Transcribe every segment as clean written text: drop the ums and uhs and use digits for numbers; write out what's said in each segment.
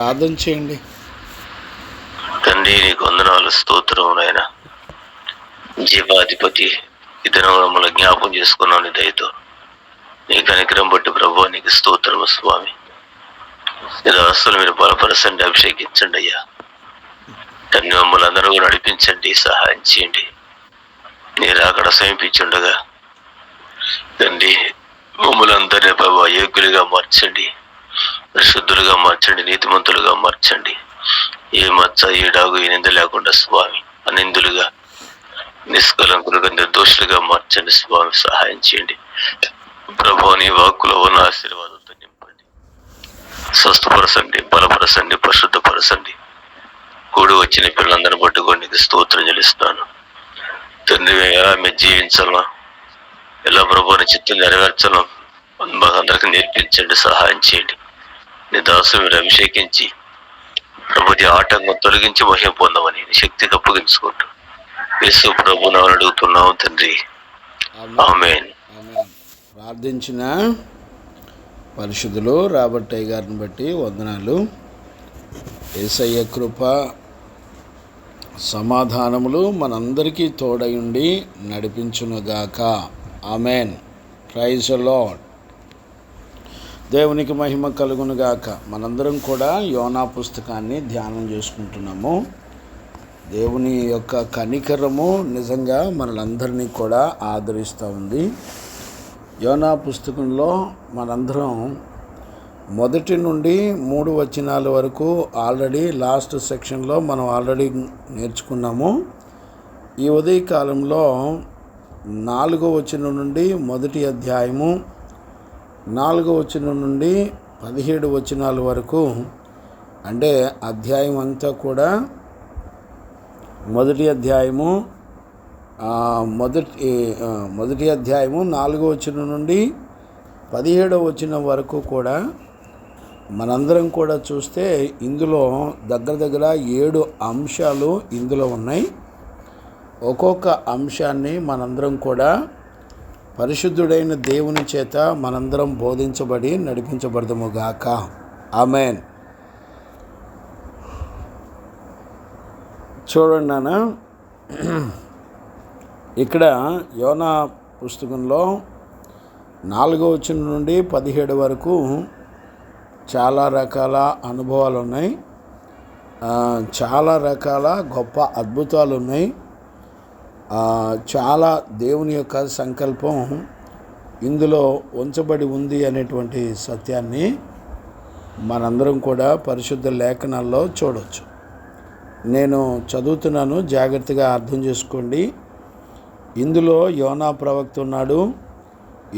ప్రార్థన చేయండి. తండ్రి, నీకు వందనాలు, స్తోత్రం నాయన. జీవాధిపతి, ఈ దినం మమ్మల్ని జ్ఞాపం చేసుకున్నావు నీ దయతో. నీ కనికరం బట్టి ప్రభువా నీకు స్తోత్రము స్వామి. ఇలా అసలు మీరు బలపరచండి, అభిషేకించండి అయ్యా. తండ్రి, మమ్మల్ని అందరూ కూడా నడిపించండి, సహాయం చేయండి. మీరు అక్కడ సమీపించుండగా తండ్రి మమ్మల్ని అందరినీ ప్రభావ యోగ్యులుగా మార్చండి, పరిశుద్ధులుగా మార్చండి, నీతిమంతులుగా మార్చండి. ఏ మచ్చ, ఏ డాగు, ఏ నింద లేకుండా స్వామి అనిందులుగా, నిష్కలంకులుగా, నిర్దోషులుగా మార్చండి స్వామి. సహాయం చేయండి ప్రభు. నీ వాక్కులో ఉన్న ఆశీర్వాదంతో నింపండి, స్వస్థపరచండి, బలపరచండి, పరిశుద్ధపరచండి. కూడి వచ్చిన పిల్లలందరినీ పట్టుకొని నీకు స్తోత్రం చెల్లిస్తున్నాను తండ్రి. ఎలా మేము జీవించాలో, ఎలా ప్రభుని చిత్తం నెరవేర్చాలో మాకు అందరికీ నేర్పించండి, సహాయం చేయండి. నీ దాసులు మీరు అభిషేకించి ప్రభుని ఆటంకం తొలగించి మహిమ పొందమని శక్తికి అప్పగించుకుంటూ యేసు ప్రభుని అడుగుతున్నావు తండ్రి, ఆమేన్. ప్రార్థించిన పరిశుద్ధులు రాబర్టయ్య గారిని బట్టి వందనాలు. యేసయ్య కృప సమాధానములు మనందరికీ తోడయుండి నడిపించునుగాక. ఆమేన్. Praise the lord. దేవునికి మహిమ కలుగునుగాక. మనందరం కూడా యోనా పుస్తకాన్ని ధ్యానం చేసుకుంటున్నాము. దేవుని యొక్క కనికరము నిజంగా మనలందరినీ కూడా ఆదరిస్తూ ఉంది. యోనా పుస్తకంలో మనందరం 1 నుండి 3 వచనాల వరకు ఆల్రెడీ లాస్ట్ సెక్షన్లో మనం ఆల్రెడీ నేర్చుకున్నాము. ఈ ఉదయకాలంలో 4వ వచనం నుండి 1వ అధ్యాయము 4వ వచనం నుండి 17 వచనాల వరకు, అంటే అధ్యాయం అంతా కూడా మొదటి అధ్యాయము 4వ వచనం నుండి 17వ వచనం వరకు కూడా మనందరం కూడా చూస్తే ఇందులో దగ్గర 7 అంశాలు ఇందులో ఉన్నాయి. ఒక్కొక్క అంశాన్ని మనందరం కూడా పరిశుద్ధుడైన దేవుని చేత మనందరం బోధించబడి నడిపించబడదుము గాక. ఆమేన్. చూడండి నాన్న, ఇక్కడ యోనా పుస్తకంలో 4వ వచనం నుండి 17 వరకు చాలా రకాల అనుభవాలు ఉన్నాయి, చాలా రకాల గొప్ప అద్భుతాలు ఉన్నాయి. చాలా దేవుని యొక్క సంకల్పం ఇందులో ఉంచబడి ఉంది అనేటువంటి సత్యాన్ని మనందరం కూడా పరిశుద్ధ లేఖనాల్లో చూడవచ్చు. నేను చదువుతున్నాను, జాగ్రత్తగా అర్థం చేసుకోండి. ఇందులో యోనా ప్రవక్త ఉన్నాడు,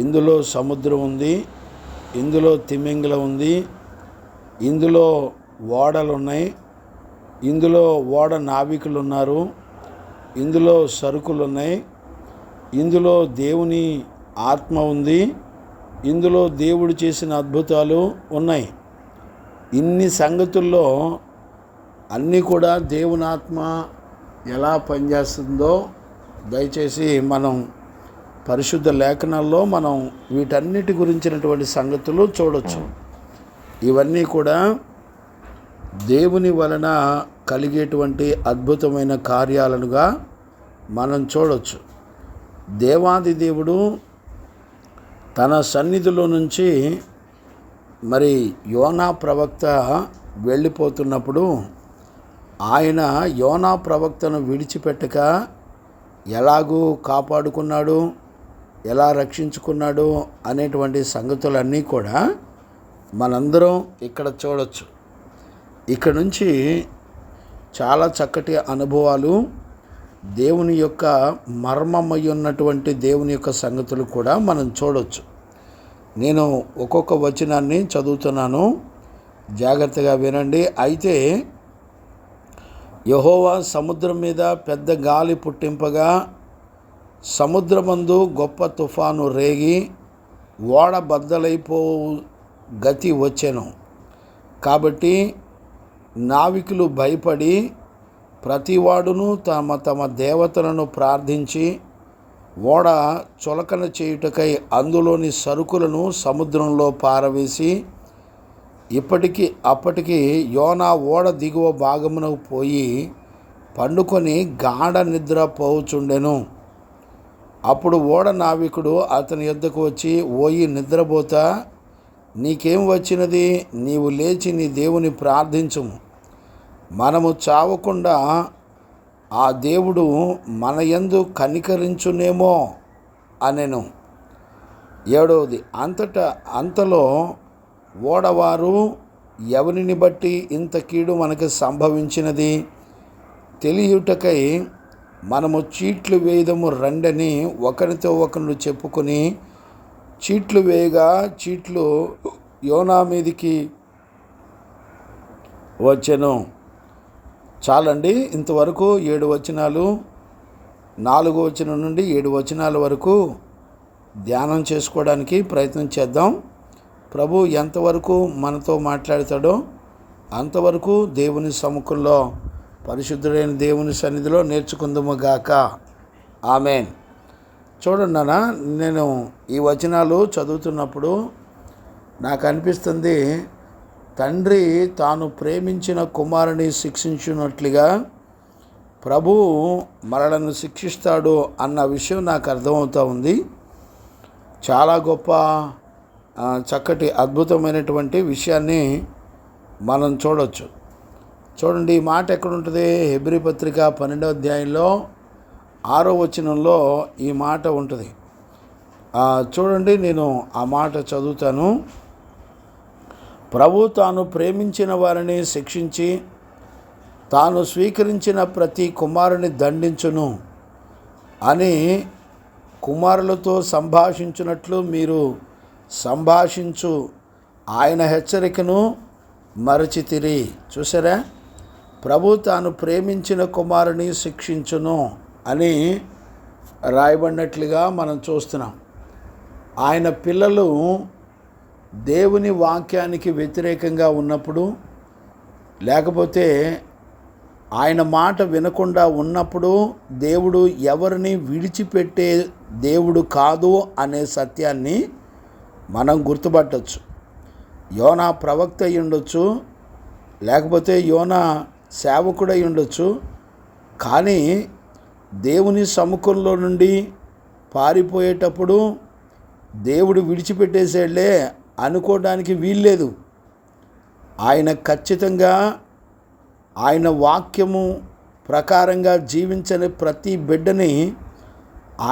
ఇందులో సముద్రం ఉంది, ఇందులో తిమింగలం ఉంది, ఇందులో ఓడలు ఉన్నాయి, ఇందులో ఓడ నావికులు ఉన్నారు, ఇందులో సరుకులు ఉన్నాయి, ఇందులో దేవుని ఆత్మ ఉంది, ఇందులో దేవుడు చేసిన అద్భుతాలు ఉన్నాయి. ఇన్ని సంగతుల్లో అన్నీ కూడా దేవుని ఆత్మ ఎలా పనిచేస్తుందో దయచేసి మనం పరిశుద్ధ లేఖనాల్లో మనం వీటన్నిటి గురించినటువంటి సంగతులు చూడవచ్చు. ఇవన్నీ కూడా దేవుని వలన కలిగేటువంటి అద్భుతమైన కార్యాలనుగా మనం చూడవచ్చు. దేవాది దేవుడు తన సన్నిధిలో నుంచి మరి యోనా ప్రవక్త వెళ్ళిపోతున్నప్పుడు ఆయన యోనా ప్రవక్తను విడిచిపెట్టక ఎలాగూ కాపాడుకున్నాడు, ఎలా రక్షించుకున్నాడు అనేటువంటి సంగతులన్నీ కూడా మనందరం ఇక్కడ చూడవచ్చు. ఇక్కడ నుంచి చాలా చక్కటి అనుభవాలు, దేవుని యొక్క మర్మమై ఉన్నటువంటి దేవుని యొక్క సంగతులు కూడా మనం చూడవచ్చు. నేను ఒక్కొక్క వచనాన్ని చదువుతున్నాను, జాగ్రత్తగా వినండి. అయితే యెహోవా సముద్రం మీద పెద్ద గాలి పుట్టింపగా సముద్రమందు గొప్ప తుఫాను రేగి ఓడ బద్దలైపో గతి వచ్చెను. కాబట్టి నావికులు భయపడి ప్రతివాడును తమ తమ దేవతలను ప్రార్థించి ఓడ చులకన చేయుటకై అందులోని సరుకులను సముద్రంలో పారవేసి అప్పటికి యోనా ఓడ దిగువ భాగమునకు పోయి పండుకొని గాఢ నిద్ర పోవుచుండెను. అప్పుడు ఓడ నావికుడు అతని యొద్దకు వచ్చి, ఓయి నిద్రపోతా, నీకేం వచ్చినది? నీవు లేచి నీ దేవుని ప్రార్థించుము, మనము చావకుండా ఆ దేవుడు మన యందు కనికరించునేమో అనెను. 7. అంతలో ఓడవారు, ఎవరిని బట్టి ఇంత కీడు మనకు సంభవించినది తెలియుటకై మనము చీట్లు వేయదము రండని ఒకరితో ఒకరు చెప్పుకొని చీట్లు వేయగా చీట్లు యోనా మీదికి వచ్చెను. చాలండి. ఇంతవరకు 7 వచనాలు, 4వ వచనం నుండి 7 వచనాల వరకు ధ్యానం చేసుకోవడానికి ప్రయత్నం చేద్దాం. ప్రభు ఎంతవరకు మనతో మాట్లాడతాడో అంతవరకు దేవుని సముఖంలో, పరిశుద్ధుడైన దేవుని సన్నిధిలో నేర్చుకుందాము గాక. ఆమేన్. చూడండి నాన్న, నేను ఈ వచనాలు చదువుతున్నప్పుడు నాకు అనిపిస్తుంది, తండ్రి తాను ప్రేమించిన కుమారుని శిక్షించినట్లుగా ప్రభువు మనలను శిక్షిస్తాడు అన్న విషయం నాకు అర్థమవుతూ ఉంది. చాలా గొప్ప చక్కటి అద్భుతమైనటువంటి విషయాన్ని మనం చూడవచ్చు. చూడండి, ఈ మాట ఎక్కడుంటుంది? హెబ్రీ పత్రిక 12వ అధ్యాయంలో 6వ వచనంలో ఈ మాట ఉంటుంది. చూడండి, నేను ఆ మాట చదువుతాను. ప్రభు తాను ప్రేమించిన వారిని శిక్షించి తాను స్వీకరించిన ప్రతి కుమారుని దండించును అని కుమారులతో సంభాషించినట్లు మీరు సంభాషించు ఆయన హెచ్చరికను మరచితిరి. చూసారా? ప్రభు తాను ప్రేమించిన కుమారుని శిక్షించును అని రాయబడినట్లుగా మనం చూస్తున్నాం. ఆయన పిల్లలు దేవుని వాక్యానికి వ్యతిరేకంగా ఉన్నప్పుడు, లేకపోతే ఆయన మాట వినకుండా ఉన్నప్పుడు దేవుడు ఎవరిని విడిచిపెట్టే దేవుడు కాదు అనే సత్యాన్ని మనం గుర్తుపట్టవచ్చు. యోనా ప్రవక్త అయి ఉండొచ్చు, లేకపోతే యోనా సేవకుడై ఉండొచ్చు, కానీ దేవుని సముఖంలో నుండి పారిపోయేటప్పుడు దేవుడు విడిచిపెట్టేసాడులే అనుకోవడానికి వీల్లేదు. ఆయన ఖచ్చితంగా ఆయన వాక్యము ప్రకారంగా జీవించని ప్రతి బిడ్డని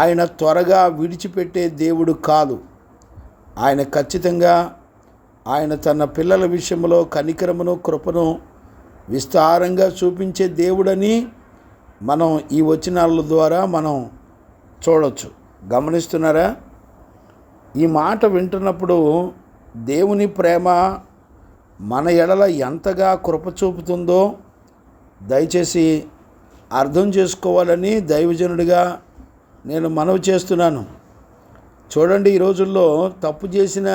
ఆయన త్వరగా విడిచిపెట్టే దేవుడు కాదు. ఆయన ఖచ్చితంగా ఆయన తన పిల్లల విషయంలో కనికరమును కృపను విస్తారంగా చూపించే దేవుడని మనం ఈ వచనాల ద్వారా మనం చూడవచ్చు. గమనిస్తున్నారా? ఈ మాట వింటున్నప్పుడు దేవుని ప్రేమ మన ఎడల ఎంతగా కృప చూపుతుందో దయచేసి అర్థం చేసుకోవాలని దైవజనుడిగా నేను మనవి చేస్తున్నాను. చూడండి, ఈ రోజుల్లో తప్పు చేసిన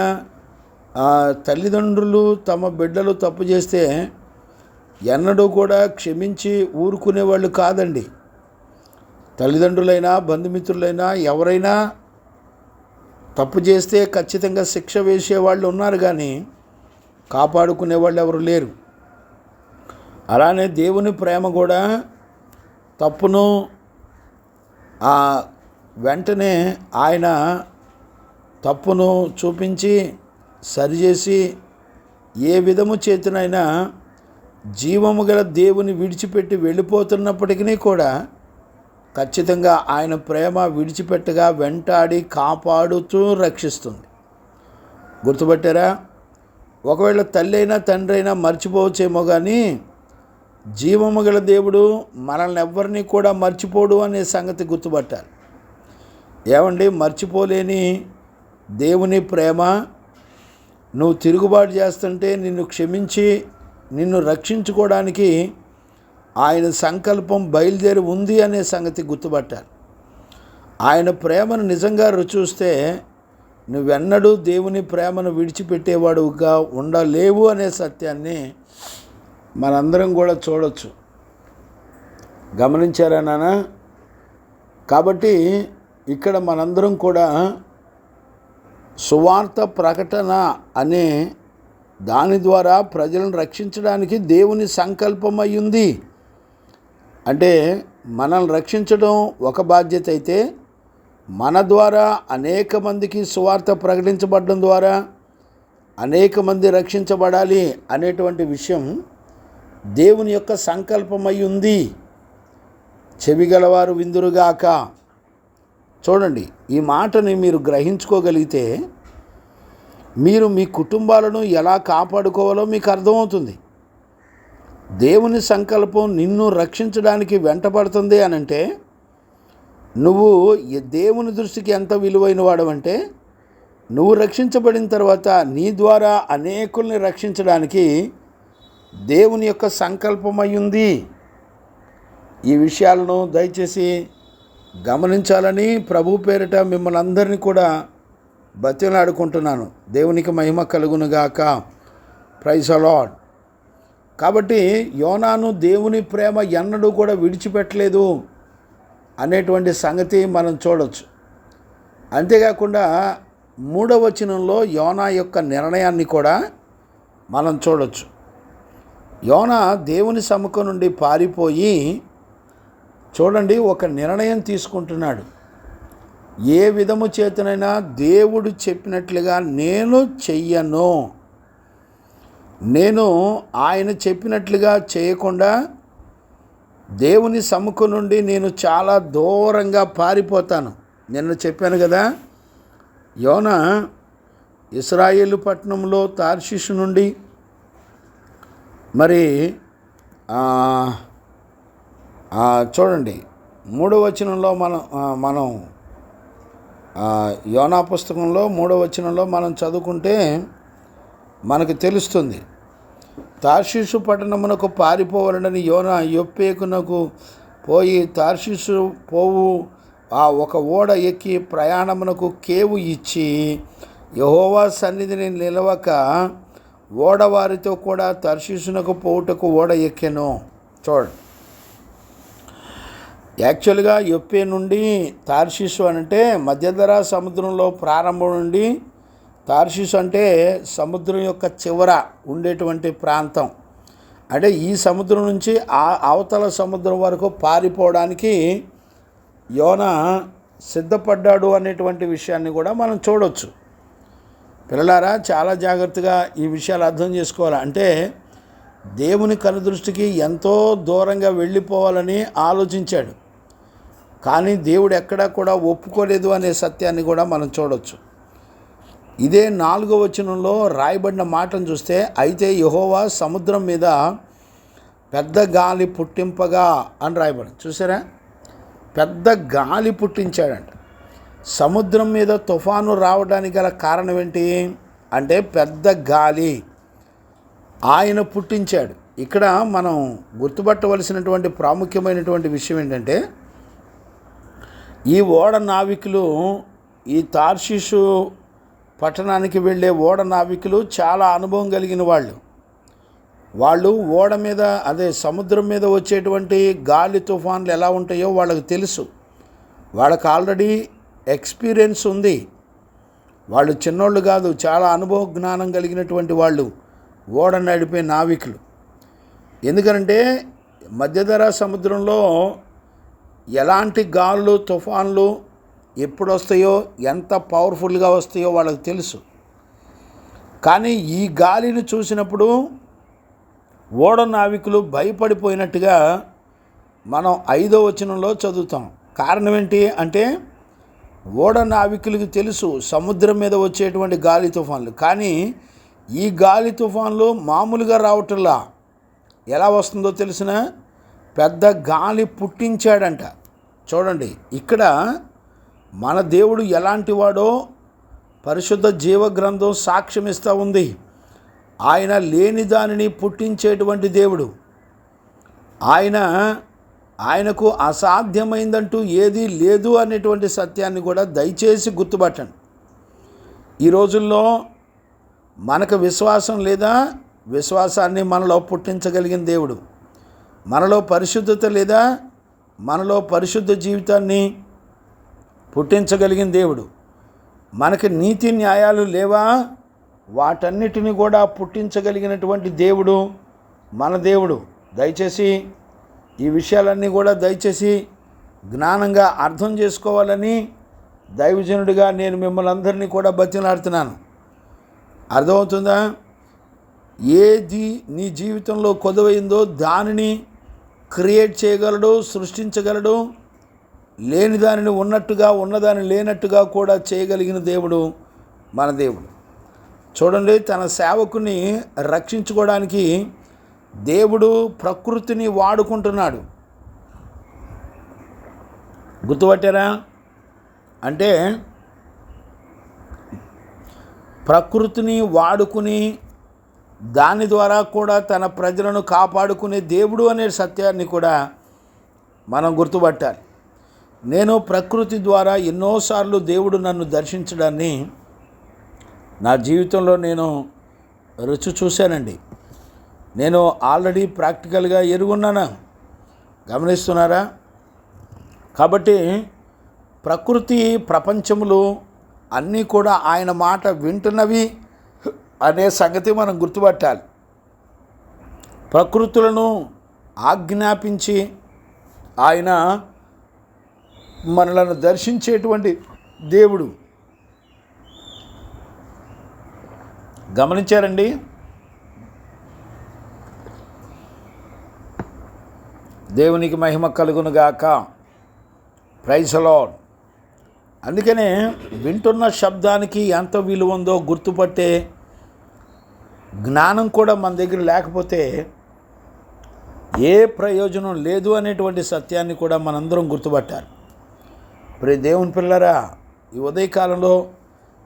తల్లిదండ్రులు తమ బిడ్డలు తప్పు చేస్తే ఎన్నడూ కూడా క్షమించి ఊరుకునేవాళ్ళు కాదండి. తల్లిదండ్రులైనా బంధుమిత్రులైనా ఎవరైనా తప్పు చేస్తే ఖచ్చితంగా శిక్ష వేసేవాళ్ళు ఉన్నారు, కానీ కాపాడుకునే వాళ్ళు ఎవరు లేరు. అలానే దేవుని ప్రేమ కూడా తప్పును వెంటనే ఆయన తప్పును చూపించి సరిచేసి ఏ విధము చేతనైనా జీవము గల దేవుని విడిచిపెట్టి వెళ్ళిపోతున్నప్పటికీ కూడా ఖచ్చితంగా ఆయన ప్రేమ విడిచిపెట్టగా వెంటాడి కాపాడుతూ రక్షిస్తుంది. గుర్తుపట్టారా? ఒకవేళ తల్లి అయినా తండ్రి అయినా మర్చిపోవచ్చేమో, కానీ జీవము గల దేవుడు మనల్ని ఎవ్వరినీ కూడా మర్చిపోడు అనే సంగతి గుర్తుపట్టాలి. ఏమండి, మర్చిపోలేని దేవుని ప్రేమ నువ్వు తిరుగుబాటు చేస్తుంటే నిన్ను క్షమించి నిన్ను రక్షించుకోవడానికి ఆయన సంకల్పం బయలుదేరి ఉంది అనే సంగతి గుర్తుపట్టాలి. ఆయన ప్రేమను నిజంగా రుచూస్తే నువ్వెన్నడూ దేవుని ప్రేమను విడిచిపెట్టేవాడుగా ఉండలేవు అనే సత్యాన్ని మనందరం కూడా చూడవచ్చు. గమనించారా నాన్న? కాబట్టి ఇక్కడ మనందరం కూడా సువార్త ప్రకటన అనే దాని ద్వారా ప్రజలను రక్షించడానికి దేవుని సంకల్పమై ఉంది. అంటే మనల్ని రక్షించడం ఒక బాధ్యత అయితే, మన ద్వారా అనేక మందికి సువార్త ప్రకటించబడడం ద్వారా అనేక మంది రక్షించబడాలి అనేటువంటి విషయం దేవుని యొక్క సంకల్పమై ఉంది. చెవిగలవారు విందురుగాక. చూడండి, ఈ మాటని మీరు గ్రహించుకోగలిగితే మీరు మీ కుటుంబాలను ఎలా కాపాడుకోవాలో మీకు అర్థమవుతుంది. దేవుని సంకల్పం నిన్ను రక్షించడానికి వెంటబడుతుంది అనంటే నువ్వు దేవుని దృష్టికి ఎంత విలువైన వాడవంటే, నువ్వు రక్షించబడిన తర్వాత నీ ద్వారా అనేకుల్ని రక్షించడానికి దేవుని యొక్క సంకల్పమై ఉంది. ఈ విషయాలను దయచేసి గమనించాలని ప్రభు పేరిట మిమ్మల్ని అందరినీ కూడా బతిలాడుకుంటున్నాను. దేవునికి మహిమ కలుగునుగాక. Praise the lord. కాబట్టి యోనాను దేవుని ప్రేమ ఎన్నడూ కూడా విడిచిపెట్టలేదు అనేటువంటి సంగతి మనం చూడవచ్చు. అంతేకాకుండా 3వ వచనంలో యోనా యొక్క నిర్ణయాన్ని కూడా మనం చూడవచ్చు. యోనా దేవుని సముఖం నుండి పారిపోయి చూడండి ఒక నిర్ణయం తీసుకుంటున్నాడు. ఏ విధము చేతనైనా దేవుడు చెప్పినట్లుగా నేను చెయ్యను, నేను ఆయన చెప్పినట్లుగా చేయకుండా దేవుని సముఖం నుండి నేను చాలా దూరంగా పారిపోతాను. నిన్న చెప్పాను కదా, యోనా ఇశ్రాయేలు పట్టణంలో తార్షీషు నుండి మరి చూడండి 3వ వచనంలో మనం యోనా పుస్తకంలో 3వ వచనంలో మనం చదువుకుంటే మనకు తెలుస్తుంది. తార్షీషు పట్టణమునకు పారిపోవాలని యోనా యొప్పేకునకు పోయి తార్షీషు పోవు ఒక ఓడ ఎక్కి ప్రయాణమునకు కేవు ఇచ్చి యెహోవా సన్నిధిని నిలవక ఓడవారితో కూడా తర్షీషునకు పోవుటకు ఓడ ఎక్కెను. చూడండి, యాక్చువల్గా యొప్పే నుండి తార్షీషు అంటే మధ్యధరా సముద్రంలో ప్రారంభం నుండి తార్షీషు అంటే సముద్రం యొక్క చివర ఉండేటువంటి ప్రాంతం. అంటే ఈ సముద్రం నుంచి అవతల సముద్రం వరకు పారిపోవడానికి యోనా సిద్ధపడ్డాడు అనేటువంటి విషయాన్ని కూడా మనం చూడవచ్చు. పిల్లలారా, చాలా జాగ్రత్తగా ఈ విషయాలు అర్థం చేసుకోవాలి. అంటే దేవుని కనుదృష్టికి ఎంతో దూరంగా వెళ్ళిపోవాలని ఆలోచించాడు, కానీ దేవుడు ఎక్కడా కూడా ఒప్పుకోలేదు అనే సత్యాన్ని కూడా మనం చూడవచ్చు. ఇదే 4వ వచనంలో రాయబడిన మాటను చూస్తే, అయితే యెహోవా సముద్రం మీద పెద్ద గాలి పుట్టింపగా అని రాయబడింది. చూసారా, పెద్ద గాలి పుట్టించాడంట. సముద్రం మీద తుఫాను రావడానికి గల కారణం ఏంటి అంటే పెద్ద గాలి ఆయన పుట్టించాడు. ఇక్కడ మనం గుర్తుపట్టవలసినటువంటి ప్రాముఖ్యమైనటువంటి విషయం ఏంటంటే, ఈ ఓడ నావికులు, ఈ తార్షీషు పట్టణానికి వెళ్ళే ఓడ నావికులు చాలా అనుభవం కలిగిన వాళ్ళు ఓడ మీద సముద్రం మీద వచ్చేటువంటి గాలి తుఫాన్లు ఎలా ఉంటాయో వాళ్ళకి తెలుసు. వాళ్ళకి ఆల్రెడీ ఎక్స్పీరియన్స్ ఉంది. వాళ్ళు చిన్నోళ్ళు కాదు, చాలా అనుభవ జ్ఞానం కలిగినటువంటి వాళ్ళు ఓడ నడిపే నావికులు. ఎందుకంటే మధ్యధరా సముద్రంలో ఎలాంటి గాలులు తుఫాన్లు ఎప్పుడు వస్తాయో, ఎంత పవర్ఫుల్గా వస్తాయో వాళ్ళకి తెలుసు. కానీ ఈ గాలిని చూసినప్పుడు ఓడ నావికులు భయపడిపోయినట్టుగా మనం 5వ వచనంలో చదువుతాం. కారణం ఏంటి అంటే, ఓడ నావికులకి తెలుసు సముద్రం మీద వచ్చేటువంటి గాలి తుఫాన్లు, కానీ ఈ గాలి తుఫాన్లు మామూలుగా రావటంలా ఎలా వస్తుందో తెలిసిన పెద్ద గాలి పుట్టించాడంట. చూడండి, ఇక్కడ మన దేవుడు ఎలాంటి వాడో పరిశుద్ధ జీవగ్రంథం సాక్ష్యం ఇస్తూ ఉంది. ఆయన లేని దానిని పుట్టించేటువంటి దేవుడు. ఆయనకు అసాధ్యమైందంటూ ఏదీ లేదు అనేటువంటి సత్యాన్ని కూడా దయచేసి గుర్తుపట్టండి. ఈ రోజుల్లో మనకు విశ్వాసం లేదా, విశ్వాసాన్ని మనలో పుట్టించగలిగిన దేవుడు. మనలో పరిశుద్ధత లేదా, మనలో పరిశుద్ధ జీవితాన్ని పుట్టించగలిగిన దేవుడు. మనకి నీతి న్యాయాలు లేవా, వాటన్నిటిని కూడా పుట్టించగలిగినటువంటి దేవుడు మన దేవుడు. దయచేసి ఈ విషయాలన్నీ కూడా దయచేసి జ్ఞానంగా అర్థం చేసుకోవాలని దైవజనుడిగా నేను మిమ్మల్ని అందరినీ కూడా బతిమలాడుతున్నాను. అర్థమవుతుందా? ఏది నీ జీవితంలో కొదవైందో దానిని క్రియేట్ చేయగలడు, సృష్టించగలడు. లేని దానిని ఉన్నట్టుగా, ఉన్నదాన్ని లేనట్టుగా కూడా చేయగలిగిన దేవుడు మన దేవుడు. చూడండి, తన సేవకుని రక్షించుకోవడానికి దేవుడు ప్రకృతిని వాడుకుంటున్నాడు. గుర్తుపట్టారా? అంటే ప్రకృతిని వాడుకుని దాని ద్వారా కూడా తన ప్రజలను కాపాడుకునే దేవుడు అనే సత్యాన్ని కూడా మనం గుర్తుపట్టాలి. నేను ప్రకృతి ద్వారా ఎన్నోసార్లు దేవుడు నన్ను దర్శించడాన్ని నా జీవితంలో నేను రుచి చూశానండి. నేను ఆల్రెడీ ప్రాక్టికల్గా ఎరుగున్నాను. గమనిస్తున్నారా? కాబట్టి ప్రకృతి ప్రపంచములు అన్నీ కూడా ఆయన మాట వింటున్నవి అనే సంగతి మనం గుర్తుపట్టాలి. ప్రకృతులను ఆజ్ఞాపించి ఆయన మనలను దర్శించేటువంటి దేవుడు. గమనించారండి? దేవునికి మహిమ కలుగునుగాక. Praise the lord. అందుకనే వింటున్న శబ్దానికి ఎంత విలువ ఉందో గుర్తుపట్టే జ్ఞానం కూడా మన దగ్గర లేకపోతే ఏ ప్రయోజనం లేదు అనేటువంటి సత్యాన్ని కూడా మనందరం గుర్తుపట్టాలి. ప్రియ దేవుని పిల్లరా, ఈ ఉదయకాలంలో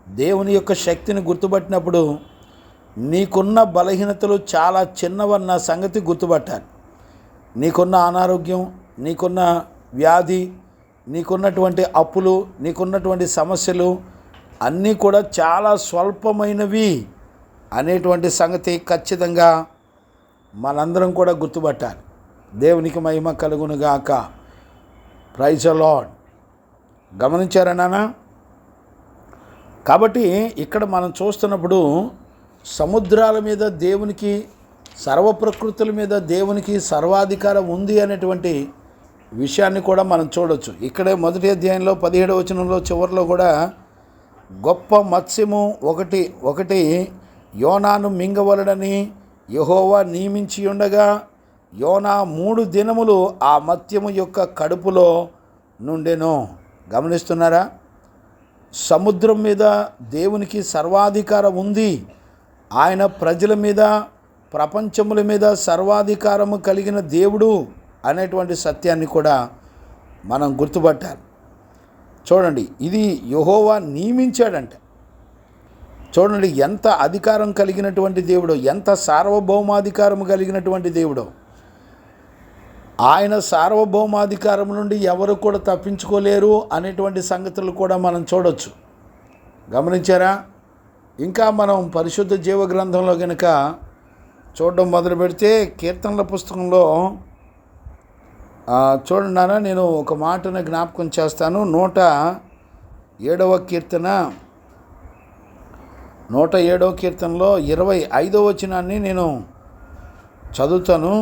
దేవుని యొక్క శక్తిని గుర్తుపట్టినప్పుడు నీకున్న బలహీనతలు చాలా చిన్నవన్న సంగతి గుర్తుపట్టాలి. నీకున్న అనారోగ్యం, నీకున్న వ్యాధి, నీకున్నటువంటి అప్పులు, నీకున్నటువంటి సమస్యలు అన్నీ కూడా చాలా స్వల్పమైనవి అనేటువంటి సంగతి ఖచ్చితంగా మనందరం కూడా గుర్తుపట్టాలి. దేవునికి మహిమ కలుగునుగాక. Praise the lord. గమనించారా నాన్న? కాబట్టి ఇక్కడ మనం చూస్తున్నప్పుడు సముద్రాల మీద దేవునికి, సర్వప్రకృతుల మీద దేవునికి సర్వాధికారం ఉంది అనేటువంటి విషయాన్ని కూడా మనం చూడవచ్చు. ఇక్కడే మొదటి అధ్యాయంలో 17వ వచనంలో చివరిలో కూడా గొప్ప మత్స్యము ఒకటి యోనాను మింగవలడని యెహోవా నియమించి ఉండగా యోనా 3 దినములు ఆ మత్స్యము యొక్క కడుపులో నుండెను. గమనిస్తున్నారా? సముద్రం మీద దేవునికి సర్వాధికారం ఉంది. ఆయన ప్రజల మీద, ప్రపంచముల మీద సర్వాధికారము కలిగిన దేవుడు అనేటువంటి సత్యాన్ని కూడా మనం గుర్తుపట్టాలి. చూడండి, ఇది యెహోవా నియమించాడంట. చూడండి ఎంత అధికారం కలిగినటువంటి దేవుడో, ఎంత సార్వభౌమాధికారం కలిగినటువంటి దేవుడో. ఆయన సార్వభౌమాధికారం నుండి ఎవరు కూడా తప్పించుకోలేరు అనేటువంటి సంగతులు కూడా మనం చూడవచ్చు. గమనించారా? ఇంకా మనం పరిశుద్ధ జీవ గ్రంథంలో కనుక చూడడం మొదలు పెడితే కీర్తనల పుస్తకంలో చూడండి నాన్న, నేను ఒక మాటను జ్ఞాపకం చేస్తాను. 107వ కీర్తన, 107వ కీర్తనలో 25వ వచనాన్ని నేను చదువుతాను.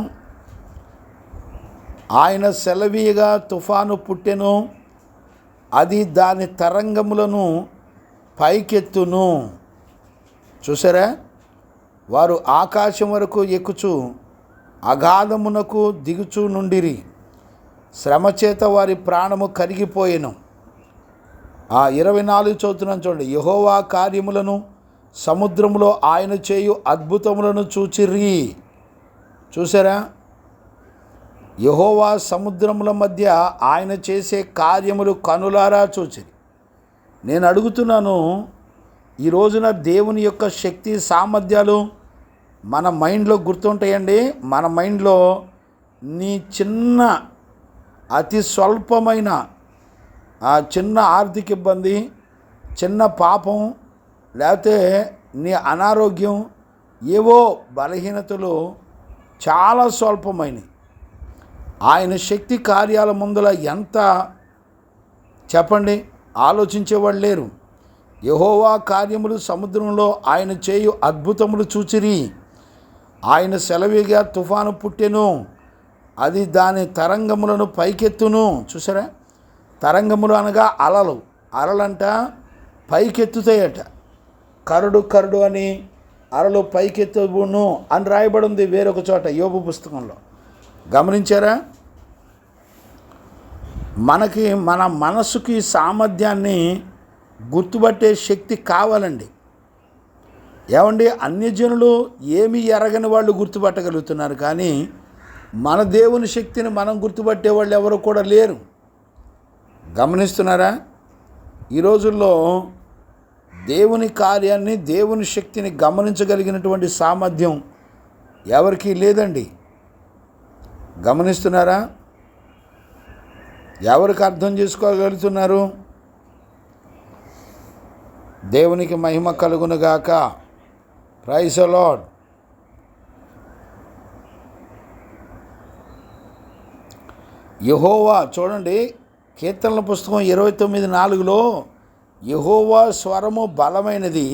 ఆయన సెలవీయగా తుఫాను పుట్టెను, అది దాని తరంగములను పైకెత్తును. చూసారా? వారు ఆకాశం వరకు ఎక్కుచు అగాధమునకు దిగుచు నుండిరి. శ్రమ చేత వారి ప్రాణము కరిగిపోయెను. 24 చదువుతున్నాను చూడండి. యెహోవా కార్యములను, సముద్రములో ఆయన చేయు అద్భుతములను చూచిరి. చూసారా? యెహోవా సముద్రముల మధ్య ఆయన చేసే కార్యములు కనులారా చూచిరి. నేను అడుగుతున్నాను, ఈ రోజున దేవుని యొక్క శక్తి సామర్థ్యాలు మన మైండ్లో గుర్తుంటాయండి. మన మైండ్లో నీ చిన్న, అతి స్వల్పమైన చిన్న ఆర్థిక ఇబ్బంది, చిన్న పాపం, లేకపోతే నీ అనారోగ్యం, ఏవో బలహీనతలు చాలా స్వల్పమైనవి. ఆయన శక్తి కార్యాల ముందల ఎంత చెప్పండి, ఆలోచించేవాళ్ళు లేరు. యెహోవా కార్యములు సముద్రంలో ఆయన చేయు అద్భుతములు చూచిరి. ఆయన సెలవిగా తుఫాను పుట్టెను, అది దాని తరంగములను పైకెత్తును. చూసారా, తరంగములు అనగా అలలు. అలలంట పైకెత్తుతాయట. కరుడు కరుడు అని అలలు పైకెత్తును అని రాయబడి ఉంది వేరొక చోట యోబు పుస్తకంలో. గమనించారా? మనకి మన మనసుకి సామర్థ్యాన్ని గుర్తుపట్టే శక్తి కావాలండి. ఏమండి, అన్యజనులు ఏమీ ఎరగని వాళ్ళు గుర్తుపట్టగలుగుతున్నారు, కానీ మన దేవుని శక్తిని మనం గుర్తుపట్టే వాళ్ళు ఎవరు కూడా లేరు. గమనిస్తున్నారా? ఈ రోజుల్లో దేవుని కార్యాన్ని, దేవుని శక్తిని గమనించగలిగినటువంటి సామర్థ్యం ఎవరికీ లేదండి. గమనిస్తున్నారా? ఎవరికి అర్థం చేసుకోగలుగుతున్నారు? దేవునికి మహిమ కలుగునుగాక. Praise the lord. యెహోవా, చూడండి కీర్తనల పుస్తకం 29:4లో యెహోవా స్వరము బలమైనది,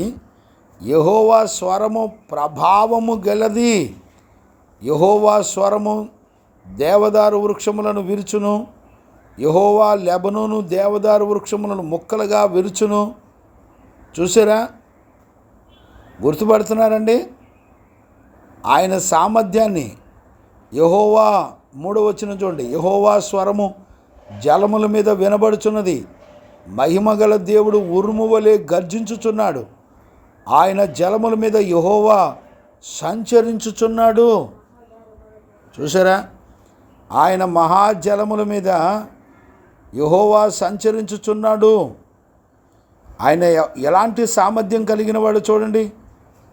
యెహోవా స్వరము ప్రభావము గలది. యెహోవా స్వరము దేవదారు వృక్షములను విరుచును, యెహోవా లెబనోను దేవదారు వృక్షములను ముక్కలుగా విరుచును. చూసారా? గుర్తుపడుతున్నారండి ఆయన సామర్థ్యాన్ని. యెహోవా 3వ వచనం చూడండి, యెహోవా స్వరము జలముల మీద వినబడుచున్నది, మహిమగల దేవుడు ఉరుము వలె గర్జించుచున్నాడు, ఆయన జలముల మీద యెహోవా సంచరించుచున్నాడు. చూసారా? ఆయన మహాజలముల మీద యెహోవా సంచరించుచున్నాడు. ఆయన ఎలాంటి సామర్థ్యం కలిగిన వాడు చూడండి.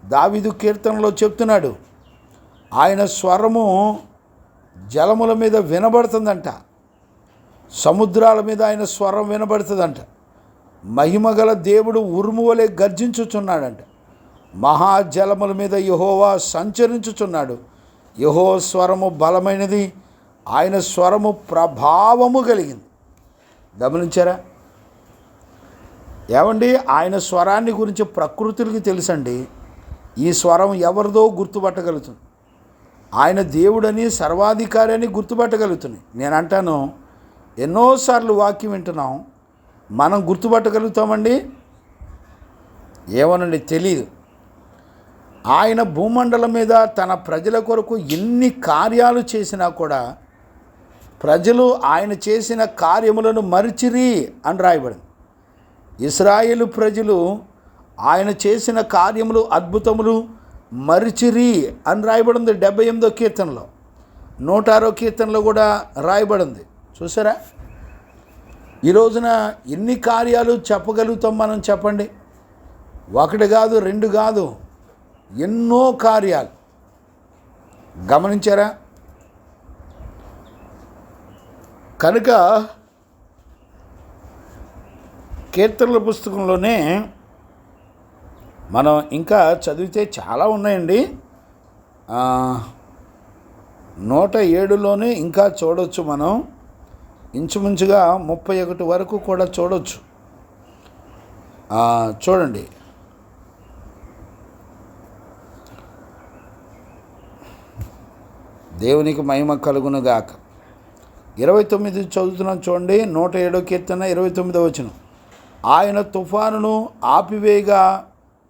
దావీదు కీర్తనలో చెప్తున్నాడు, ఆయన స్వరము జలముల మీద వినబడుతుందంట, సముద్రాల మీద ఆయన స్వరం వినబడుతుందంట, మహిమగల దేవుడు ఉరుము వలె గర్జించుచున్నాడంట, మహాజలముల మీద యెహోవా సంచరించుచున్నాడు. యెహోవా స్వరము బలమైనది, ఆయన స్వరము ప్రభావము కలిగింది. గమనించారా? ఏమండి, ఆయన స్వరాన్ని గురించి ప్రకృతికి తెలుసండి. ఈ స్వరం ఎవరిదో గుర్తుపట్టగలుగుతుంది. ఆయన దేవుడని, సర్వాధికారి అని గుర్తుపట్టగలుగుతుంది. నేను అంటాను, ఎన్నోసార్లు వాక్యం వింటున్నాం, మనం గుర్తుపట్టగలుగుతామండి? ఏమోనండి, తెలియదు. ఆయన భూమండలం మీద తన ప్రజల కొరకు ఎన్ని కార్యాలు చేసినా కూడా ప్రజలు ఆయన చేసిన కార్యములను మరిచిరి అని రాయబడింది. ఇశ్రాయేలు ప్రజలు ఆయన చేసిన కార్యములు, అద్భుతములు మరిచిరి అని రాయబడింది 78వ కీర్తనలో. 106వ కీర్తనలో కూడా రాయబడింది. చూసారా? ఈ రోజున ఎన్ని కార్యాలు చెప్పగలుగుతాం మనం? చెప్పండి. 1 కాదు, 2 కాదు, ఎన్నో కార్యాలు. గమనించారా? కనుక కీర్తనల పుస్తకంలోనే మనం ఇంకా చదివితే చాలా ఉన్నాయండి. 107లోనే ఇంకా చూడవచ్చు మనం. ఇంచుమించుగా 31 వరకు కూడా చూడవచ్చు. చూడండి, దేవునికి మహిమ కలుగునుగాక. 29 చదువుతున్నాను చూడండి. 107వ కీర్తన 29వ వచనం, ఆయన తుఫానును ఆపివేయగా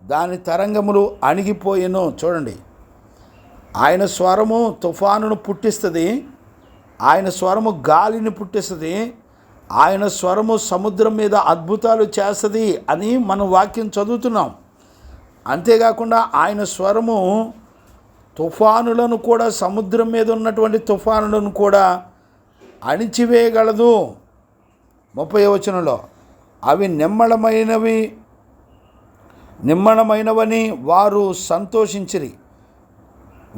దాని తరంగములు అణిగిపోయెను. చూడండి, ఆయన స్వరము తుఫానును పుట్టిస్తుంది, ఆయన స్వరము గాలిని పుట్టిస్తుంది, ఆయన స్వరము సముద్రం మీద అద్భుతాలు చేస్తుంది అని మనం వాక్యం చదువుతున్నాం. అంతేకాకుండా ఆయన స్వరము తుఫానులను కూడా, సముద్రం మీద ఉన్నటువంటి తుఫానులను కూడా అణిచివేయగలదు. 30వ వచనంలో, అవి నిమ్మళమైనవని వారు సంతోషించిరి,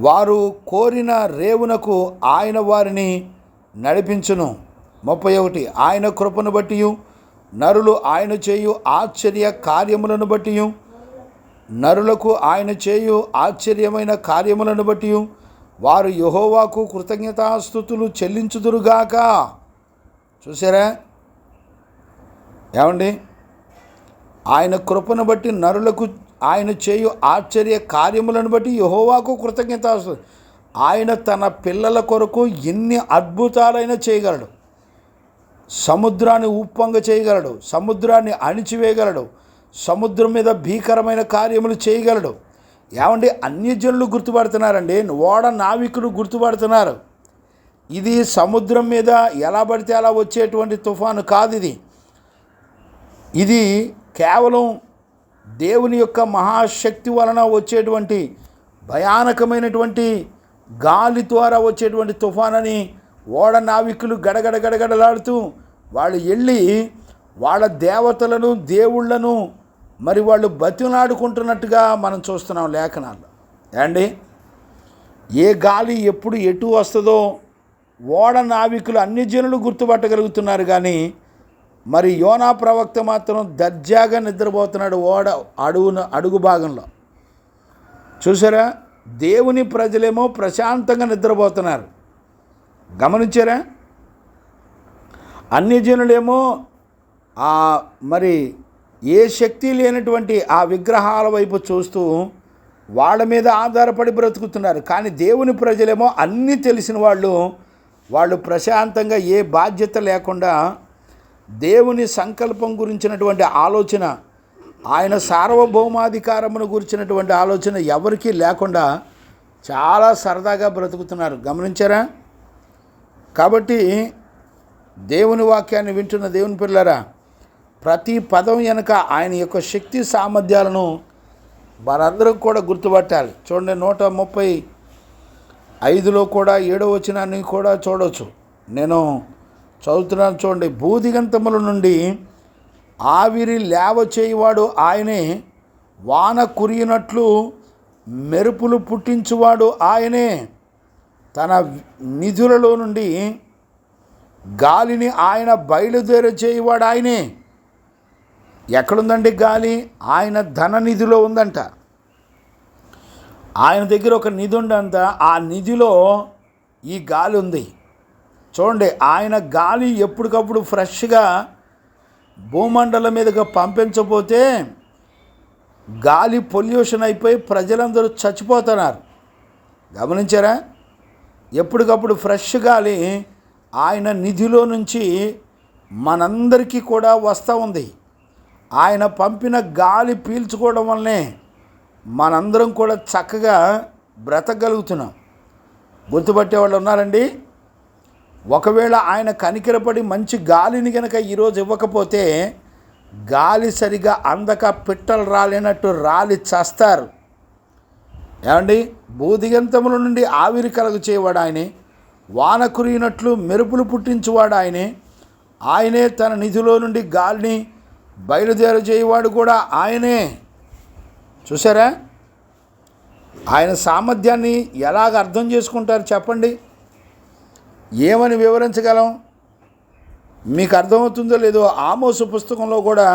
వారు కోరిన రేవునకు ఆయన వారిని నడిపించును. 31, ఆయన కృపను బట్టి నరులు ఆయన చేయు ఆశ్చర్య కార్యములను బట్టి, నరులకు ఆయన చేయు ఆశ్చర్యమైన కార్యములను బట్టి వారు యెహోవాకు కృతజ్ఞతాస్తుతులు చెల్లించుదురుగాక. చూసారా? ఏమండి, ఆయన కృపను బట్టి నరులకు ఆయన చేయు ఆశ్చర్య కార్యములను బట్టి యెహోవాకు కృతజ్ఞత వస్తుంది. ఆయన తన పిల్లల కొరకు ఎన్ని అద్భుతాలైనా చేయగలడు. సముద్రాన్ని ఉప్పొంగ చేయగలడు, సముద్రాన్ని అణిచివేయగలడు, సముద్రం మీద భీకరమైన కార్యములు చేయగలడు. ఏమండి, అన్యజనులు గుర్తుపడుతున్నారండి, ఓడ నావికులు గుర్తుపడుతున్నారు. ఇది సముద్రం మీద ఎలా పడితే అలా వచ్చేటువంటి తుఫాను కాదు. ఇది కేవలం దేవుని యొక్క మహాశక్తి వలన వచ్చేటువంటి భయానకమైనటువంటి గాలి ద్వారా వచ్చేటువంటి తుఫానని ఓడ నావికులు గడగడలాడుతూ వాళ్ళు వెళ్ళి వాళ్ళ దేవతలను దేవుళ్లను మరి వాళ్ళు బతిలాడుకుంటున్నట్టుగా మనం చూస్తున్నాం లేఖనాల్లో. అండి, ఏ గాలి ఎప్పుడు ఎటు వస్తుందో ఓడ నావికులు అన్ని జనులు గుర్తుపట్టగలుగుతున్నారు. కానీ మరి యోనా ప్రవక్త మాత్రం దర్జాగా నిద్రపోతున్నాడు ఓడ అడుగు భాగంలో. చూసారా, దేవుని ప్రజలేమో ప్రశాంతంగా నిద్రపోతున్నారు. గమనించారా? అన్ని జనులేమో మరి ఏ శక్తి లేనటువంటి ఆ విగ్రహాల వైపు చూస్తూ వాళ్ళ మీద ఆధారపడి బ్రతుకుతున్నారు. కానీ దేవుని ప్రజలేమో అన్నీ తెలిసిన వాళ్ళు ప్రశాంతంగా ఏ బాధ్యత లేకుండా దేవుని సంకల్పం గురించినటువంటి ఆలోచన, ఆయన సార్వభౌమాధికారమును గురించినటువంటి ఆలోచన ఎవరికీ లేకుండా చాలా సరదాగా బ్రతుకుతున్నారు. గమనించారా? కాబట్టి దేవుని వాక్యాన్ని వింటున్న దేవుని పిల్లరా, ప్రతి పదం వెనుక ఆయన యొక్క శక్తి సామర్థ్యాలను మనందరం కూడా గుర్తుపట్టాలి. చూడండి, 135లో కూడా 7వ వచనాన్ని కూడా చూడవచ్చు. నేను చదువుతున్నాను, చూడండి. భూదిగంతముల నుండి ఆవిరి లేవ చేయువాడు ఆయనే, వాన కురియునట్లు మెరుపులు పుట్టించువాడు ఆయనే, తన నిధులలో నుండి గాలిని ఆయన బయలుదేర చేయువాడు ఆయనే. ఎక్కడుందండి గాలి? ఆయన ధన నిధిలో ఉందంట. ఆయన దగ్గర ఒక నిధి ఉందంట, ఆ నిధిలో ఈ గాలి ఉంది. చూడండి, ఆయన గాలి ఎప్పటికప్పుడు ఫ్రెష్గా భూమండలం మీదగా పంపించకపోతే గాలి పొల్యూషన్ అయిపోయి ప్రజలందరూ చచ్చిపోతున్నారు. గమనించారా? ఎప్పటికప్పుడు ఫ్రెష్ గాలి ఆయన నిధిలో నుంచి మనందరికీ కూడా వస్తూ ఉంది. ఆయన పంపిన గాలి పీల్చుకోవడం వల్లనే మనందరం కూడా చక్కగా బ్రతకగలుగుతున్నాం. గుర్తుపట్టే వాళ్ళు ఉన్నారండి? ఒకవేళ ఆయన కనికరపడి మంచి గాలిని కనుక ఈరోజు ఇవ్వకపోతే గాలి సరిగా అందక పిట్టలు రాలేనట్టు రాలి చేస్తారు. ఏమండి, భూదిగంతముల నుండి ఆవిరి కలుగు చేయవాడు ఆయనే, వాన కురిగినట్లు మెరుపులు పుట్టించువాడు ఆయనే, ఆయనే తన నిధిలో నుండి గాలిని బయలుదేర చేయవాడు కూడా ఆయనే. చూసారా? ఆయన సామర్థ్యాన్ని ఎలాగ అర్థం చేసుకుంటారు చెప్పండి? ఏమని వివరించగలం? మీకు అర్థమవుతుందో లేదో, ఆమోసు పుస్తకంలో కూడా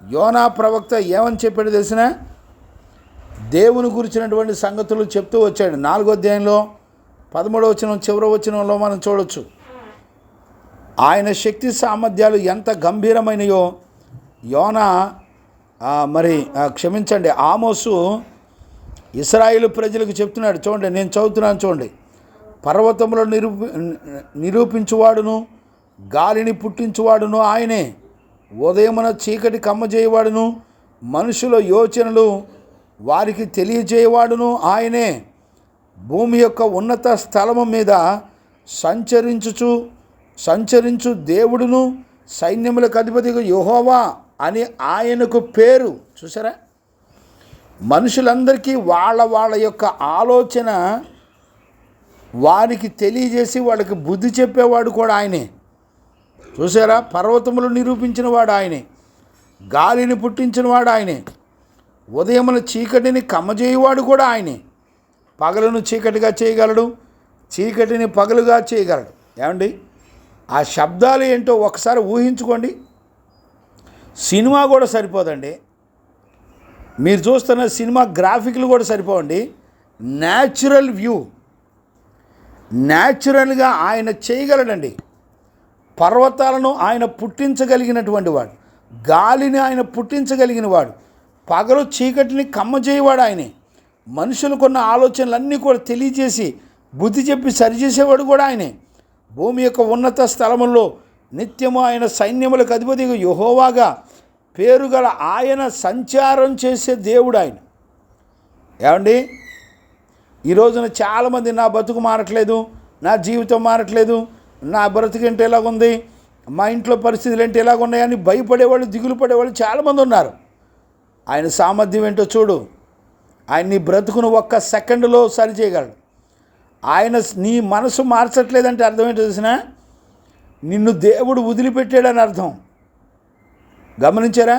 యోనా ప్రవక్త ఏమని చెప్పాడు తెలిసిన? దేవుని గురించినటువంటి సంగతులు చెప్తూ వచ్చాడు. 4వ అధ్యాయంలో 13వ వచనం చివరి వచనంలో మనం చూడవచ్చు. ఆయన శక్తి సామర్థ్యాలు ఎంత గంభీరమైనయో యోనా ఆమోసు ఇశ్రాయేలు ప్రజలకు చెప్తున్నాడు. చూడండి, నేను చదువుతున్నాను, చూడండి. పర్వతములో నిరూపించువాడును, గాలిని పుట్టించువాడును ఆయనే, ఉదయమున చీకటి కమ్మజేయవాడును, మనుషుల యోచనలు వారికి తెలియజేయవాడును ఆయనే, భూమి యొక్క ఉన్నత స్థలము మీద సంచరించు దేవుడును, సైన్యములకు అధిపతిగా యెహోవా అని ఆయనకు పేరు. చూసారా? మనుషులందరికీ వాళ్ళ యొక్క ఆలోచన వారికి తెలియజేసి వాళ్ళకి బుద్ధి చెప్పేవాడు కూడా ఆయనే. చూసారా? పర్వతములు నిరూపించిన వాడు ఆయనే, గాలిని పుట్టించిన వాడు ఆయనే, ఉదయమున చీకటిని కమ్మజేయవాడు కూడా ఆయనే, పగలను చీకటిగా చేయగలడు, చీకటిని పగలుగా చేయగలడు. ఏమండి, ఆ శబ్దాలు ఏంటో ఒకసారి ఊహించుకోండి. సినిమా కూడా సరిపోదండి. మీరు చూస్తున్న సినిమా గ్రాఫిక్లు కూడా సరిపోవండి. న్యాచురల్ వ్యూ, న్యాచురల్గా ఆయన చేయగలడండి. పర్వతాలను ఆయన పుట్టించగలిగినటువంటి వాడు, గాలిని ఆయన పుట్టించగలిగిన వాడు, పగలు చీకటిని కమ్మజేయవాడు ఆయనే, మనుషులకున్న ఆలోచనలన్నీ కూడా తెలియజేసి బుద్ధి చెప్పి సరిచేసేవాడు కూడా ఆయనే. భూమి యొక్క ఉన్నత స్థలముల్లో నిత్యము ఆయన సైన్యములకు అధిపతిగా యెహోవాగా పేరుగల ఆయన సంచారం చేసే దేవుడు ఆయన. ఏమండి, ఈ రోజున చాలామంది నా బతుకు మారట్లేదు, నా జీవితం మారట్లేదు, నా బ్రతుకేంటి ఎలాగుంది, మా ఇంట్లో పరిస్థితులు ఏంటి ఎలాగున్నాయని భయపడేవాళ్ళు, దిగులు పడేవాళ్ళు చాలామంది ఉన్నారు. ఆయన సామర్థ్యం ఏంటో చూడు. ఆయన నీ బ్రతుకును ఒక్క సెకండ్లో సరిచేయగలడు. ఆయన నీ మనసు మార్చట్లేదంటే అర్థం ఏంటో తెలిసినా, నిన్ను దేవుడు వదిలిపెట్టాడని అర్థం. గమనించారా?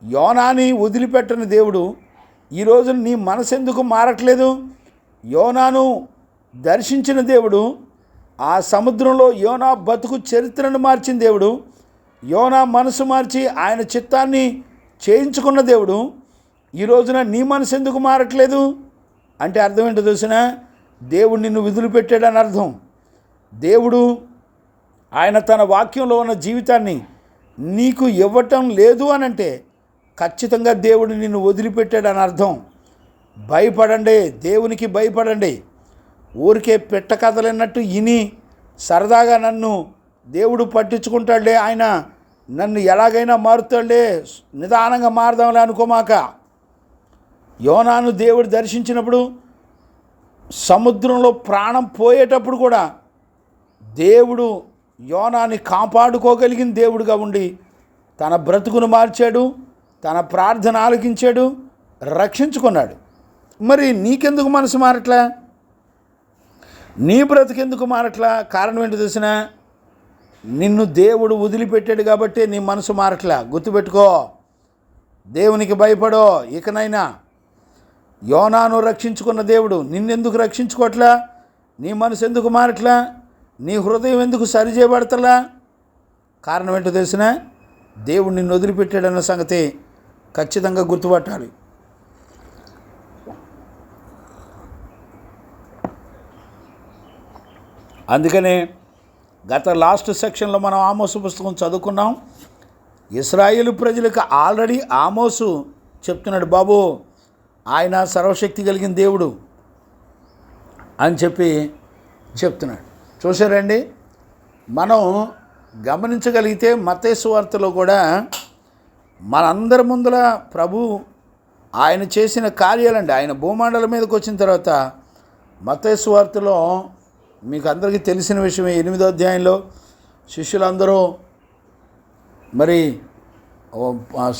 యోనాని వదిలిపెట్టని దేవుడు ఈరోజు నీ మనసు ఎందుకు మారట్లేదు? యోనాను దర్శించిన దేవుడు, ఆ సముద్రంలో యోనా బతుకు చరిత్రను మార్చిన దేవుడు, యోనా మనసు మార్చి ఆయన చిత్తాన్ని చేయించుకున్న దేవుడు ఈ రోజున నీ మనసు ఎందుకు మారట్లేదు అంటే అర్థం ఏంటో తెలిసినా, దేవుడు నిన్ను వదిలిపెట్టాడని అర్థం. దేవుడు ఆయన తన వాక్యంలో ఉన్న జీవితాన్ని నీకు ఇవ్వటం లేదు అని అంటే ఖచ్చితంగా దేవుడు నిన్ను వదిలిపెట్టాడని అర్థం. భయపడండి, దేవునికి భయపడండి. ఊరికే పెట్ట కథలన్నట్టు ఇని సరదాగా నన్ను దేవుడు పట్టించుకుంటాడులే, ఆయన నన్ను ఎలాగైనా మారుతాడులే, నిదానంగా మారదాంలే అనుకోమాక. యోనాను దేవుడు దర్శించినప్పుడు సముద్రంలో ప్రాణం పోయేటప్పుడు కూడా దేవుడు యోనాని కాపాడుకోగలిగిన దేవుడుగా ఉండి తన బ్రతుకును మార్చాడు, తన ప్రార్థన ఆలకించాడు, రక్షించుకున్నాడు. మరి నీకెందుకు మనసు మారట్లా? నీ బ్రతుకెందుకు మారట్లా? కారణం ఏంటో తెలిసినా, నిన్ను దేవుడు వదిలిపెట్టాడు కాబట్టి నీ మనసు మారట్లా. గుర్తుపెట్టుకో, దేవునికి భయపడో. ఇకనైనా యోనాను రక్షించుకున్న దేవుడు నిన్నెందుకు రక్షించుకోవట్లా? నీ మనసు ఎందుకు మారట్లా? నీ హృదయం ఎందుకు సరిచేయబడతలా? కారణం ఏంటో తెలిసినా, దేవుడు నిన్ను వదిలిపెట్టాడన్న సంగతి ఖచ్చితంగా గుర్తుపట్టాలి. అందుకనే గత లాస్ట్ సెక్షన్లో మనం ఆమోసు పుస్తకం చదువుకున్నాం. ఇశ్రాయేలు ప్రజలకు ఆల్రెడీ ఆమోసు చెప్తున్నాడు, బాబు ఆయన సర్వశక్తి కలిగిన దేవుడు అని చెప్పి చెప్తున్నాడు. చూసారండి, మనం గమనించగలిగితే మత్తయి సువార్తలో కూడా మనందరి ముందర ప్రభు ఆయన చేసిన కార్యాలండి. ఆయన భూమండలం మీదకి వచ్చిన తర్వాత మత్తయి సువార్తలో మీకు అందరికీ తెలిసిన విషయమే, 8వ అధ్యాయంలో శిష్యులందరూ మరి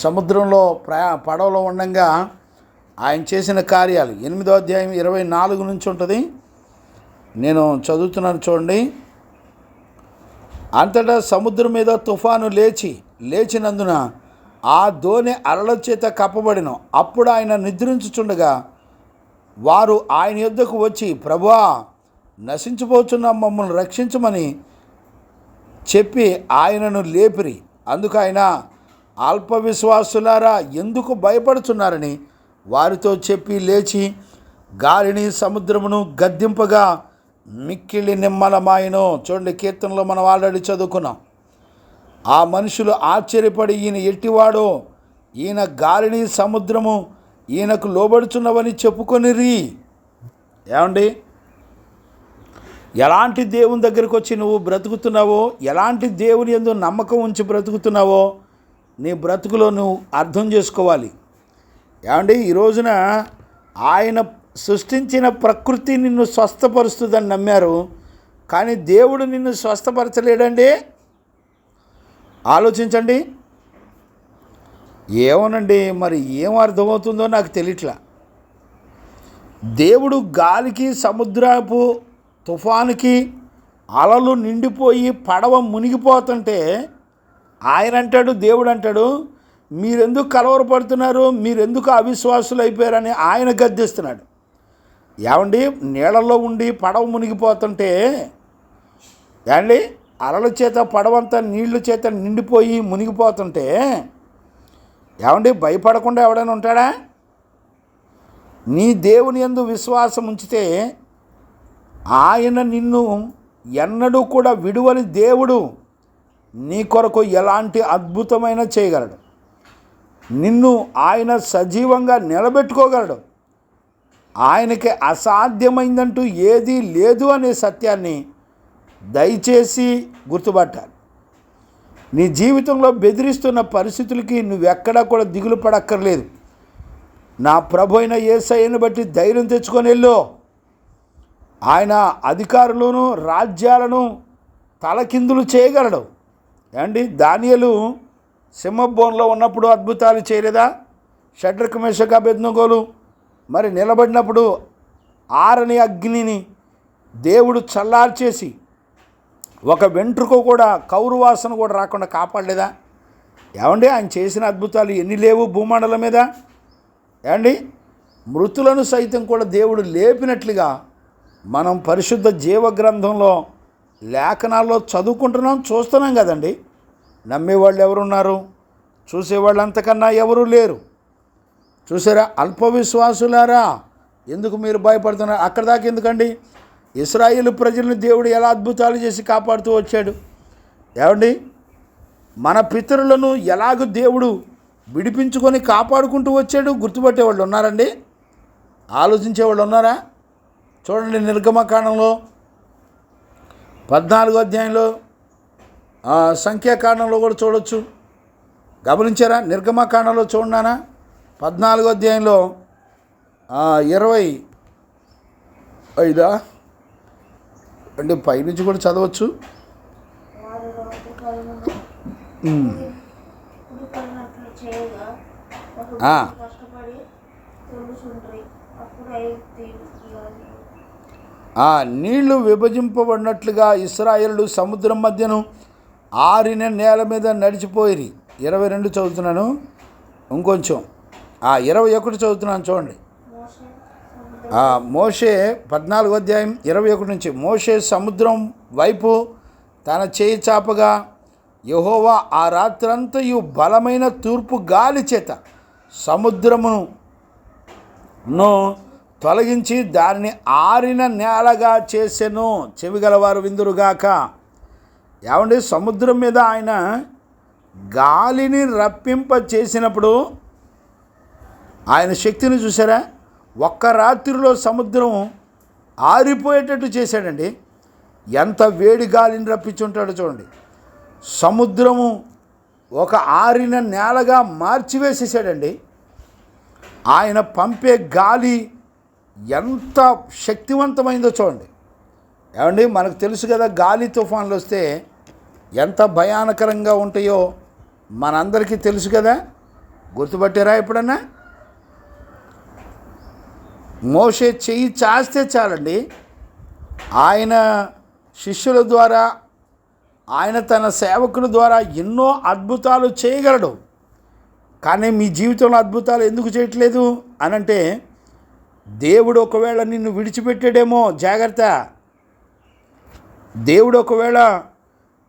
సముద్రంలో పడవలో ఉండగా ఆయన చేసిన కార్యాలు 8వ అధ్యాయం 24 నుంచి ఉంటుంది. నేను చదువుతున్నాను చూడండి. అంతటా సముద్రం మీద తుఫాను లేచినందున ఆ దోణి అలల చేత కప్పబడిన. అప్పుడు ఆయన నిద్రించుచుండగా వారు ఆయన యొద్దకు వచ్చి, ప్రభువా నశించిపోతున్న మమ్మల్ని రక్షించమని చెప్పి ఆయనను లేపిరి. అందుకు ఆయన, అల్ప విశ్వాసులారా ఎందుకు భయపడుతున్నారని వారితో చెప్పి లేచి గాలిని సముద్రమును గద్దింపగా మిక్కిలి నిమ్మలమాయను. చూడండి, కీర్తనలో మనం ఆల్రెడీ చదువుకున్నాం. ఆ మనుషులు ఆశ్చర్యపడి, ఈయన ఎట్టివాడో, ఈయన గాలిని సముద్రము ఈయనకు లోబడుచున్నవని చెప్పుకొనిరి. ఏమండి, ఎలాంటి దేవుని దగ్గరికి వచ్చి నువ్వు బ్రతుకుతున్నావో, ఎలాంటి దేవుని యందు నమ్మకం ఉంచి బ్రతుకుతున్నావో నీ బ్రతుకులో నువ్వు అర్థం చేసుకోవాలి. ఏమండి, ఈ రోజున ఆయన సృష్టించిన ప్రకృతి నిన్ను స్వస్థపరుస్తుందని నమ్మారు, కానీ దేవుడు నిన్ను స్వస్థపరచలేడండి. ఆలోచించండి. ఏమోనండి, మరి ఏం అర్థమవుతుందో నాకు తెలియట్లా. దేవుడు గాలికి, సముద్రపు తుఫానుకి, అలలు నిండిపోయి పడవ మునిగిపోతుంటే ఆయన అంటాడు, దేవుడు అంటాడు, మీరెందుకు కలవరపడుతున్నారు, మీరెందుకు అవిశ్వాసులు అయిపోయారని ఆయన గద్దిస్తున్నాడు. ఏమండి, నీళ్ళల్లో ఉండి పడవ మునిగిపోతుంటే, ఏమండి, అలల చేత పడవంతా నీళ్ళ చేత నిండిపోయి మునిగిపోతుంటే, ఏమండి, భయపడకుండా ఎవడైనా ఉంటాడా? నీ దేవుని యందు విశ్వాసం ఉంచితే ఆయన నిన్ను ఎన్నడూ కూడా విడువని దేవుడు. నీ కొరకు ఎలాంటి అద్భుతమైన చేయగలడు. నిన్ను ఆయన సజీవంగా నిలబెట్టుకోగలడు. ఆయనకి అసాధ్యమైందంటూ ఏదీ లేదు అనే సత్యాన్ని దయచేసి గుర్తుపట్టాలి. నీ జీవితంలో బెదిరిస్తున్న పరిస్థితులకి నువ్వెక్కడా కూడా దిగులు పడక్కర్లేదు. నా ప్రభు అయిన యేసయ్యను బట్టి ధైర్యం తెచ్చుకొని వెళ్ళు. ఆయన అధికారులను రాజ్యాలను తలకిందులు చేయగలడు. దానియేలు సింహబోన్లో ఉన్నప్పుడు అద్భుతాలు చేయలేదా? షడ్రక్ మేషక్ అబేద్నెగోలు మరి నిలబడినప్పుడు ఆరని అగ్నిని దేవుడు చల్లార్చేసి ఒక వెంట్రుక కూడా కౌరు వాసన కూడా రాకుండా కాపాడలేదా? ఆయన చేసిన అద్భుతాలు ఎన్ని లేవు భూమండలం మీద? మృతులను సైతం కూడా దేవుడు లేపినట్లుగా మనం పరిశుద్ధ జీవ గ్రంథంలో లేఖనాల్లో చదువుకుంటున్నాం, చూస్తున్నాం కదండి. నమ్మేవాళ్ళు ఎవరున్నారు? చూసేవాళ్ళు అంతకన్నా ఎవరూ లేరు. చూసారా? అల్ప విశ్వాసులారా, ఎందుకు మీరు భయపడుతున్నారు? అక్కడ దాకా ఎందుకండి? ఇశ్రాయేలు ప్రజలను దేవుడు ఎలా అద్భుతాలు చేసి కాపాడుతూ వచ్చాడు. మన పితరులను ఎలాగ దేవుడు విడిపించుకొని కాపాడుకుంటూ వచ్చాడు. గుర్తుపట్టేవాళ్ళు ఉన్నారండి? ఆలోచించేవాళ్ళు ఉన్నారా? చూడండి, నిర్గమకాండంలో 14వ అధ్యాయంలో, సంఖ్యాకాండంలో కూడా చూడొచ్చు. గమనించారా? నిర్గమకాండంలో చూడన్నానా 14వ అధ్యాయంలో 25 అంటే పైనుంచి కూడా చదవచ్చు. నీళ్లు విభజింపబడినట్లుగా ఇశ్రాయేలు సముద్రం మధ్యను ఆరిన నేల మీద నడిచిపోయిరి. 22 చదువుతున్నాను, ఇంకొంచెం 21 చదువుతున్నాను చూడండి. మోషే 14వ అధ్యాయం 21 నుంచి. మోషే సముద్రం వైపు తన చేయి చాపగా యెహోవా ఆ రాత్రంతయు బలమైన తూర్పు గాలి చేత సముద్రమును తొలగించి దానిని ఆరిన నేలగా చేసెను. చెవిగలవారు విందురుగాక. సముద్రం మీద ఆయన గాలిని రప్పింప చేసినప్పుడు ఆయన శక్తిని చూసారా? ఒక్క రాత్రిలో సముద్రం ఆరిపోయేటట్టు చేశాడండి. ఎంత వేడి గాలిని రప్పించుంటాడో చూడండి. సముద్రము ఒక ఆరిన నేలగా మార్చివేసేసాడండి. ఆయన పంపే గాలి ఎంత శక్తివంతమైందో చూడండి. మనకు తెలుసు కదా, గాలి తుఫాన్లు వస్తే ఎంత భయానకరంగా ఉంటాయో మనందరికీ తెలుసు కదా. గుర్తుపట్టారా ఎప్పుడన్నా? మోషే చెయ్యి చాస్తే చాలండి, ఆయన శిష్యుల ద్వారా, ఆయన తన సేవకుల ద్వారా ఎన్నో అద్భుతాలు చేయగలడు. కానీ మీ జీవితంలో అద్భుతాలు ఎందుకు చేయట్లేదు అనంటే, దేవుడు ఒకవేళ నిన్ను విడిచిపెట్టాడేమో, జాగ్రత్త. దేవుడు ఒకవేళ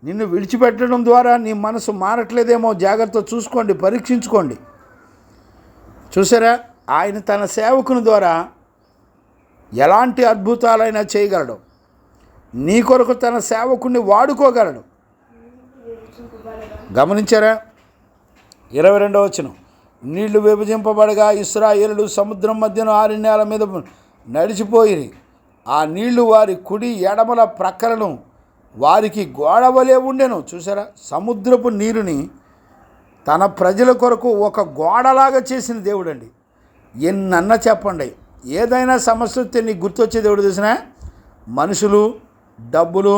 నిన్ను విడిచిపెట్టడం ద్వారా నీ మనసు మారట్లేదేమో, జాగ్రత్త. చూసుకోండి, పరీక్షించుకోండి. చూసారా? ఆయన తన సేవకుని ద్వారా ఎలాంటి అద్భుతాలైనా చేయగలడు. నీ కొరకు తన సేవకుని వాడుకోగలడు. గమనించారా? 22వ వచనం. నీళ్లు విభజింపబడగా ఇశ్రాయేలులు సముద్రం మధ్యన ఆరిన నేల మీద నడిచిపోయిరి. ఆ నీళ్లు వారి కుడి ఎడమల ప్రక్కలను వారికి గోడవలే ఉండెను. చూసారా? సముద్రపు నీరుని తన ప్రజల కొరకు ఒక గోడలాగా చేసిన దేవుడు అండి. ఎన్నన్న చెప్పండి, ఏదైనా సమస్య వస్తే నీకు గుర్తొచ్చే దేవుడు తెలిసిన మనుషులు, డబ్బులు,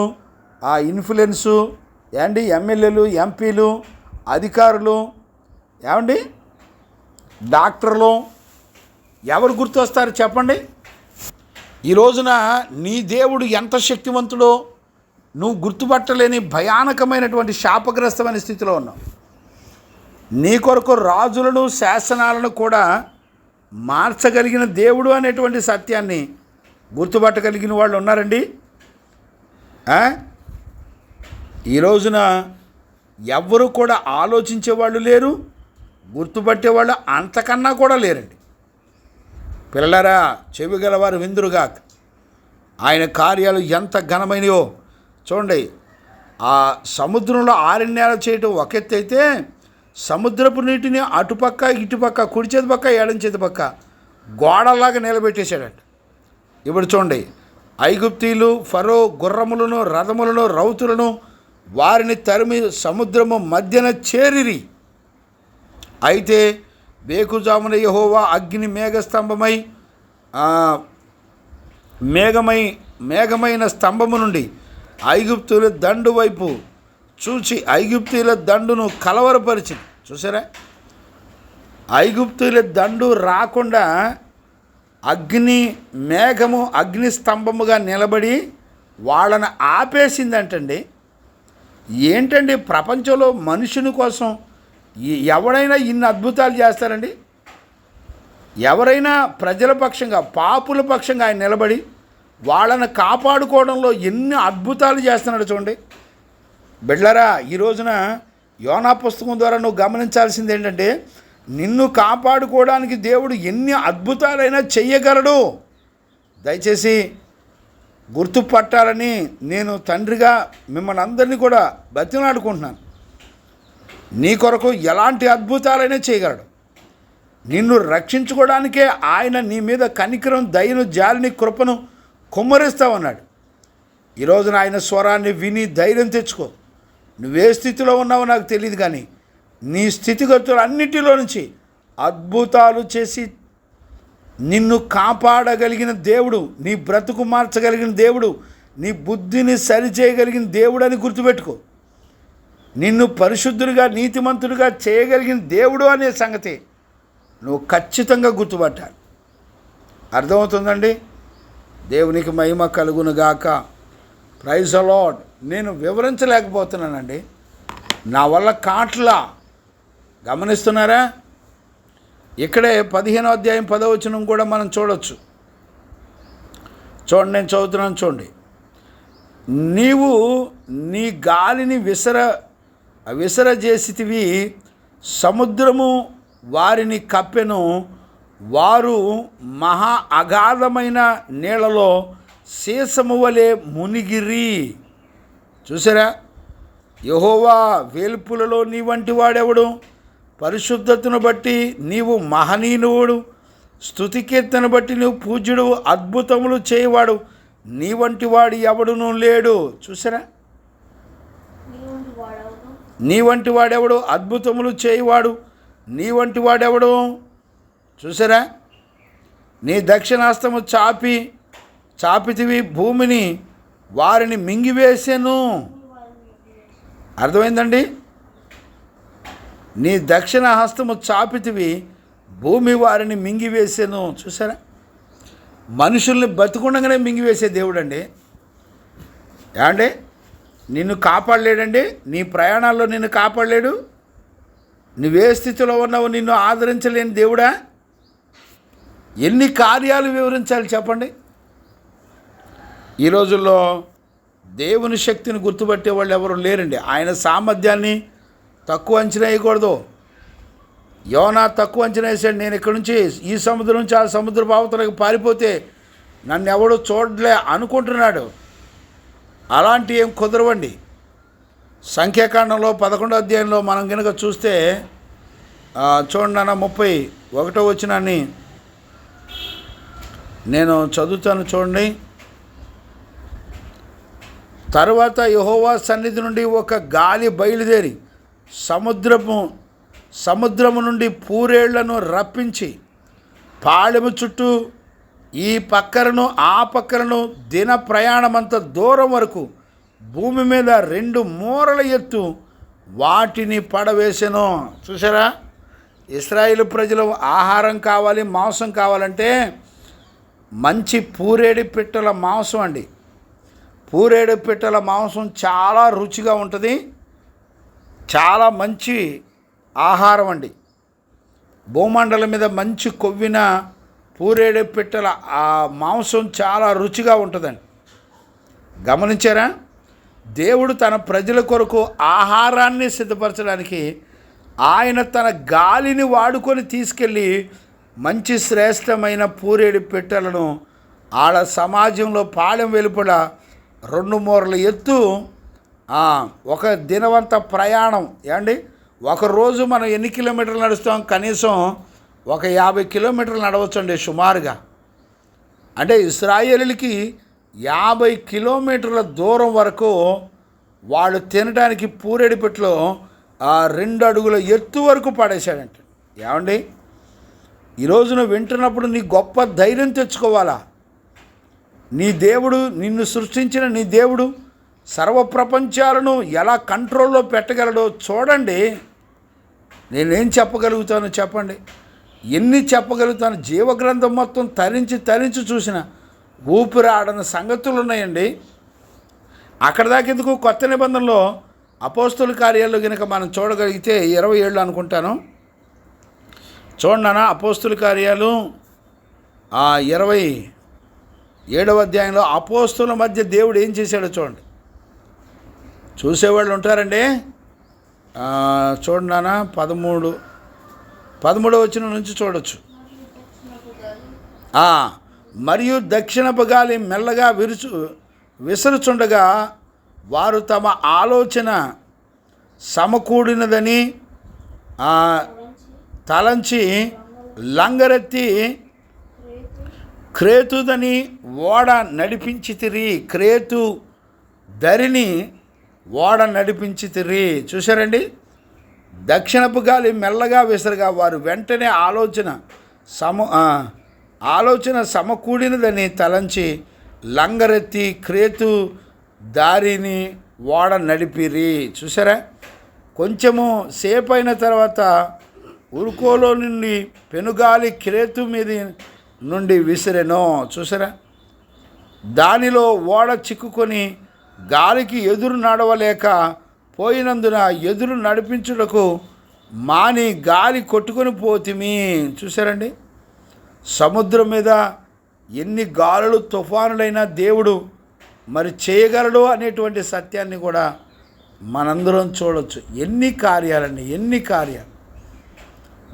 ఆ ఇన్ఫ్లుయెన్సు, ఎమ్మెల్యేలు, ఎంపీలు, అధికారులు, డాక్టర్లు, ఎవరు గుర్తొస్తారు చెప్పండి? ఈ రోజున నీ దేవుడు ఎంత శక్తివంతుడో నువ్వు గుర్తుపట్టలేని భయానకమైనటువంటి శాపగ్రస్తమైన స్థితిలో ఉన్నావు. నీ కొరకు రాజులను, శాసనాలను కూడా మార్చగలిగిన దేవుడు అనేటువంటి సత్యాన్ని గుర్తుపట్టగలిగిన వాళ్ళు ఉన్నారండి. ఈ రోజున ఎవ్వరూ కూడా ఆలోచించేవాళ్ళు లేరు, గుర్తుపట్టేవాళ్ళు అంతకన్నా కూడా లేరండి. పిల్లలారా, చెవిగలవారు విందురుగాక. ఆయన కార్యాలు ఎంత ఘనమైనయో చూడండి. ఆ సముద్రంలో ఆరిన్నేల చేయటం ఒక ఎత్తు అయితే, సముద్రపు నీటిని అటుపక్క ఇటుపక్క కుడి చేతి పక్క ఎడం చేతి పక్క గోడలాగా నిలబెట్టేశాడంట. ఇప్పుడు చూడండి, ఐగుప్తీయులు ఫరో గుర్రములను రథములను రౌతులను వారిని తరిమి సముద్రము మధ్యన చేరిరి. అయితే వేకుజామున యెహోవా అగ్ని మేఘమైన స్తంభము నుండి ఐగుప్తుల దండు వైపు చూచి ఐగుప్తీయుల దండును కలవరపరిచింది. చూసారా, ఐగుప్తీయుల దండు రాకుండా అగ్ని స్తంభముగా నిలబడి వాళ్ళని ఆపేసిందంటండి. ఏంటండి ప్రపంచంలో మనుషుని కోసం ఎవడైనా ఇన్ని అద్భుతాలు చేస్తారండి? ఎవరైనా ప్రజల పక్షంగా పాపుల పక్షంగా ఆయన నిలబడి వాళ్ళని కాపాడుకోవడంలో ఎన్ని అద్భుతాలు చేస్తున్నాడు చూడండి. బిడ్డలారా, ఈ రోజున యోనా పుస్తకం ద్వారా నువ్వు గమనించాల్సింది ఏంటంటే, నిన్ను కాపాడుకోవడానికి దేవుడు ఎన్ని అద్భుతాలైనా చెయ్యగలడు. దయచేసి గుర్తుపట్టాలని నేను తండ్రిగా మిమ్మల్ని అందరినీ కూడా బతిమలాడుకుంటున్నాను. నీ కొరకు ఎలాంటి అద్భుతాలైనా చేయగలడు. నిన్ను రక్షించుకోవడానికే ఆయన నీ మీద కనికరం, దయను, జాలిని, కృపను కుమ్మరిస్తామన్నాడు. ఈరోజున ఆయన స్వరాన్ని విని ధైర్యం తెచ్చుకో. నువ్వే స్థితిలో ఉన్నావో నాకు తెలియదు, కానీ నీ స్థితిగతులు అన్నిటిలో నుంచి అద్భుతాలు చేసి నిన్ను కాపాడగలిగిన దేవుడు, నీ బ్రతుకు మార్చగలిగిన దేవుడు, నీ బుద్ధిని సరిచేయగలిగిన దేవుడు అని గుర్తుపెట్టుకో. నిన్ను పరిశుద్ధుడిగా నీతిమంతుడిగా చేయగలిగిన దేవుడు అనే సంగతి నువ్వు ఖచ్చితంగా గుర్తుపట్టాలి. అర్థమవుతుందండి? దేవునికి మహిమ కలుగునుగాక. Praise the lord. నేను వివరించలేకపోతున్నానండి, నా వల్ల కాట్లా. గమనిస్తున్నారా? ఇక్కడే 15వ అధ్యాయం 10వ వచనం కూడా మనం చూడొచ్చు. చూడండి, నేను చదువుతున్నాను చూడండి. నీవు నీ గాలిని విసరజేసితివి, సముద్రము వారిని కప్పెను, వారు మహా అగాధమైన నీళ్ళలో సీసము వలె మునిగిరి. చూసారా? యెహోవా వేల్పులలో నీ వంటి వాడెవడు? పరిశుద్ధతను బట్టి నీవు మహనీయుడు, స్తుతికీర్తన బట్టి నువ్వు పూజ్యుడు, అద్భుతములు చేయవాడు, నీ వంటి వాడు ఎవడునూ లేడు. చూసారా? నీ వంటి వాడెవడు? అద్భుతములు చేయవాడు, నీ వంటి వాడెవడు? చూసారా? నీ దక్షిణాస్తము చాపితివి, భూమిని వారిని మింగివేసెను. అర్థమైందండి? నీ దక్షిణ హస్తము చాపితివి, భూమి వారిని మింగివేసెను. చూసారా? మనుషుల్ని బతికుండగానే మింగివేసే దేవుడు అండి. ఏమండి? నిన్ను కాపాడలేడండి, నీ ప్రయాణాల్లో నిన్ను కాపాడలేడు, నువ్వే స్థితిలో ఉన్నావు నిన్ను ఆదరించలేని దేవుడా? ఎన్ని కార్యాలు వివరించాలి చెప్పండి? ఈ రోజుల్లో దేవుని శక్తిని గుర్తుపట్టే వాళ్ళు ఎవరు లేరండి. ఆయన సామర్థ్యాన్ని తక్కువ అంచనా వేయకూడదు. యోనా తక్కువ అంచనా వేసాడు. నేను ఇక్కడి నుంచి ఈ సముద్రం నుంచి ఆ సముద్ర అవతలకు పారిపోతే నన్ను ఎవడో చూడలే అనుకుంటున్నాడు. అలాంటి ఏం కుదరవండి. సంఖ్యాకాండంలో 11వ అధ్యాయంలో మనం కనుక చూస్తే చూడండి అన్న 31వ వచనాన్ని నేను చదువుతాను చూడండి. తరువాత యెహోవా సన్నిధి నుండి ఒక గాలి బయలుదేరి సముద్రము నుండి పూరేళ్లను రప్పించి పాళెము చుట్టూ ఈ పక్కలను ఆ పక్కలను దిన ప్రయాణమంత దూరం వరకు భూమి మీద 2 మూరల ఎత్తు వాటిని పడవేసెను. చూసారా? ఇశ్రాయేలు ప్రజలు ఆహారం కావాలి, మాంసం కావాలంటే మంచి పూరేడి పిట్టల మాంసం అండి. పూరేడు పిట్టల మాంసం చాలా రుచిగా ఉంటుంది, చాలా మంచి ఆహారం అండి. భూమండలం మీద మంచి కొవ్విన పూరేడు పిట్టల ఆ మాంసం చాలా రుచిగా ఉంటుందండి. గమనించారా? దేవుడు తన ప్రజల కొరకు ఆహారాన్ని సిద్ధపరచడానికి ఆయన తన గాలిని వాడుకొని తీసుకెళ్ళి మంచి శ్రేష్టమైన పూరేడు పిట్టలను ఆడ సమాజంలో పాలెం వెలుపల 2 మూరల ఎత్తు ఒక దినవంత ప్రయాణం. ఏమండి, ఒకరోజు మనం ఎన్ని కిలోమీటర్లు నడుస్తాం? కనీసం ఒక 50 కిలోమీటర్లు నడవచ్చండి సుమారుగా. అంటే ఇశ్రాయేలులకి 50 కిలోమీటర్ల దూరం వరకు వాళ్ళు తినడానికి పూరెడిపెట్లో 2 అడుగుల ఎత్తు వరకు పడేశాడంట. ఏమండి, ఈరోజు నువ్వు వింటున్నప్పుడు నీ గొప్ప ధైర్యం తెచ్చుకోవాలా. నీ దేవుడు, నిన్ను సృష్టించిన నీ దేవుడు సర్వప్రపంచాలను ఎలా కంట్రోల్లో పెట్టగలడో చూడండి. నేనేం చెప్పగలుగుతాను చెప్పండి? ఎన్ని చెప్పగలుగుతాను? జీవగ్రంథం మొత్తం తరించి చూసిన ఊపిరాడని సంగతులు ఉన్నాయండి. అక్కడ దాకెందుకు, కొత్త నిబంధనలో అపోస్తుల కార్యాలు కనుక మనం చూడగలిగితే 27 అనుకుంటాను. చూడనా, అపోస్తుల కార్యాలు 27వ అధ్యాయంలో అపోస్తుల మధ్య దేవుడు ఏం చేశాడో చూడండి. చూసేవాళ్ళు ఉంటారండి. చూడనా, 13వ వచనం నుంచి చూడొచ్చు. మరియు దక్షిణపు గాలి మెల్లగా విసురుచుండగా వారు తమ ఆలోచన సమకూడినదని తలంచి లంగరెత్తి క్రేతుదని ఓడ నడిపించితిరి. క్రేతు దరిని ఓడ నడిపించితిరి. చూశారండి, దక్షిణపు గాలి మెల్లగా విసరగా వారు వెంటనే ఆలోచన సమకూడినదని తలంచి లంగరెత్తి క్రేతు దారిని ఓడ నడిపిరి. చూసారా, కొంచెము సేపు అయిన తర్వాత ఉరుకోలో నుండి పెనుగాలి క్రేతు మీద నుండి విసిరెను. చూసారా, దానిలో ఓడ చిక్కుకొని గాలికి ఎదురు నడవలేక పోయినందున ఎదురు నడిపించుటకు మాని గాలి కొట్టుకొని పోతిమి. చూసారండి, సముద్రం మీద ఎన్ని గాలులు తుఫానులైనా దేవుడు మరి చేయగలడు అనేటువంటి సత్యాన్ని కూడా మనందరం చూడవచ్చు. ఎన్ని కార్యాలండి, ఎన్ని కార్యాలు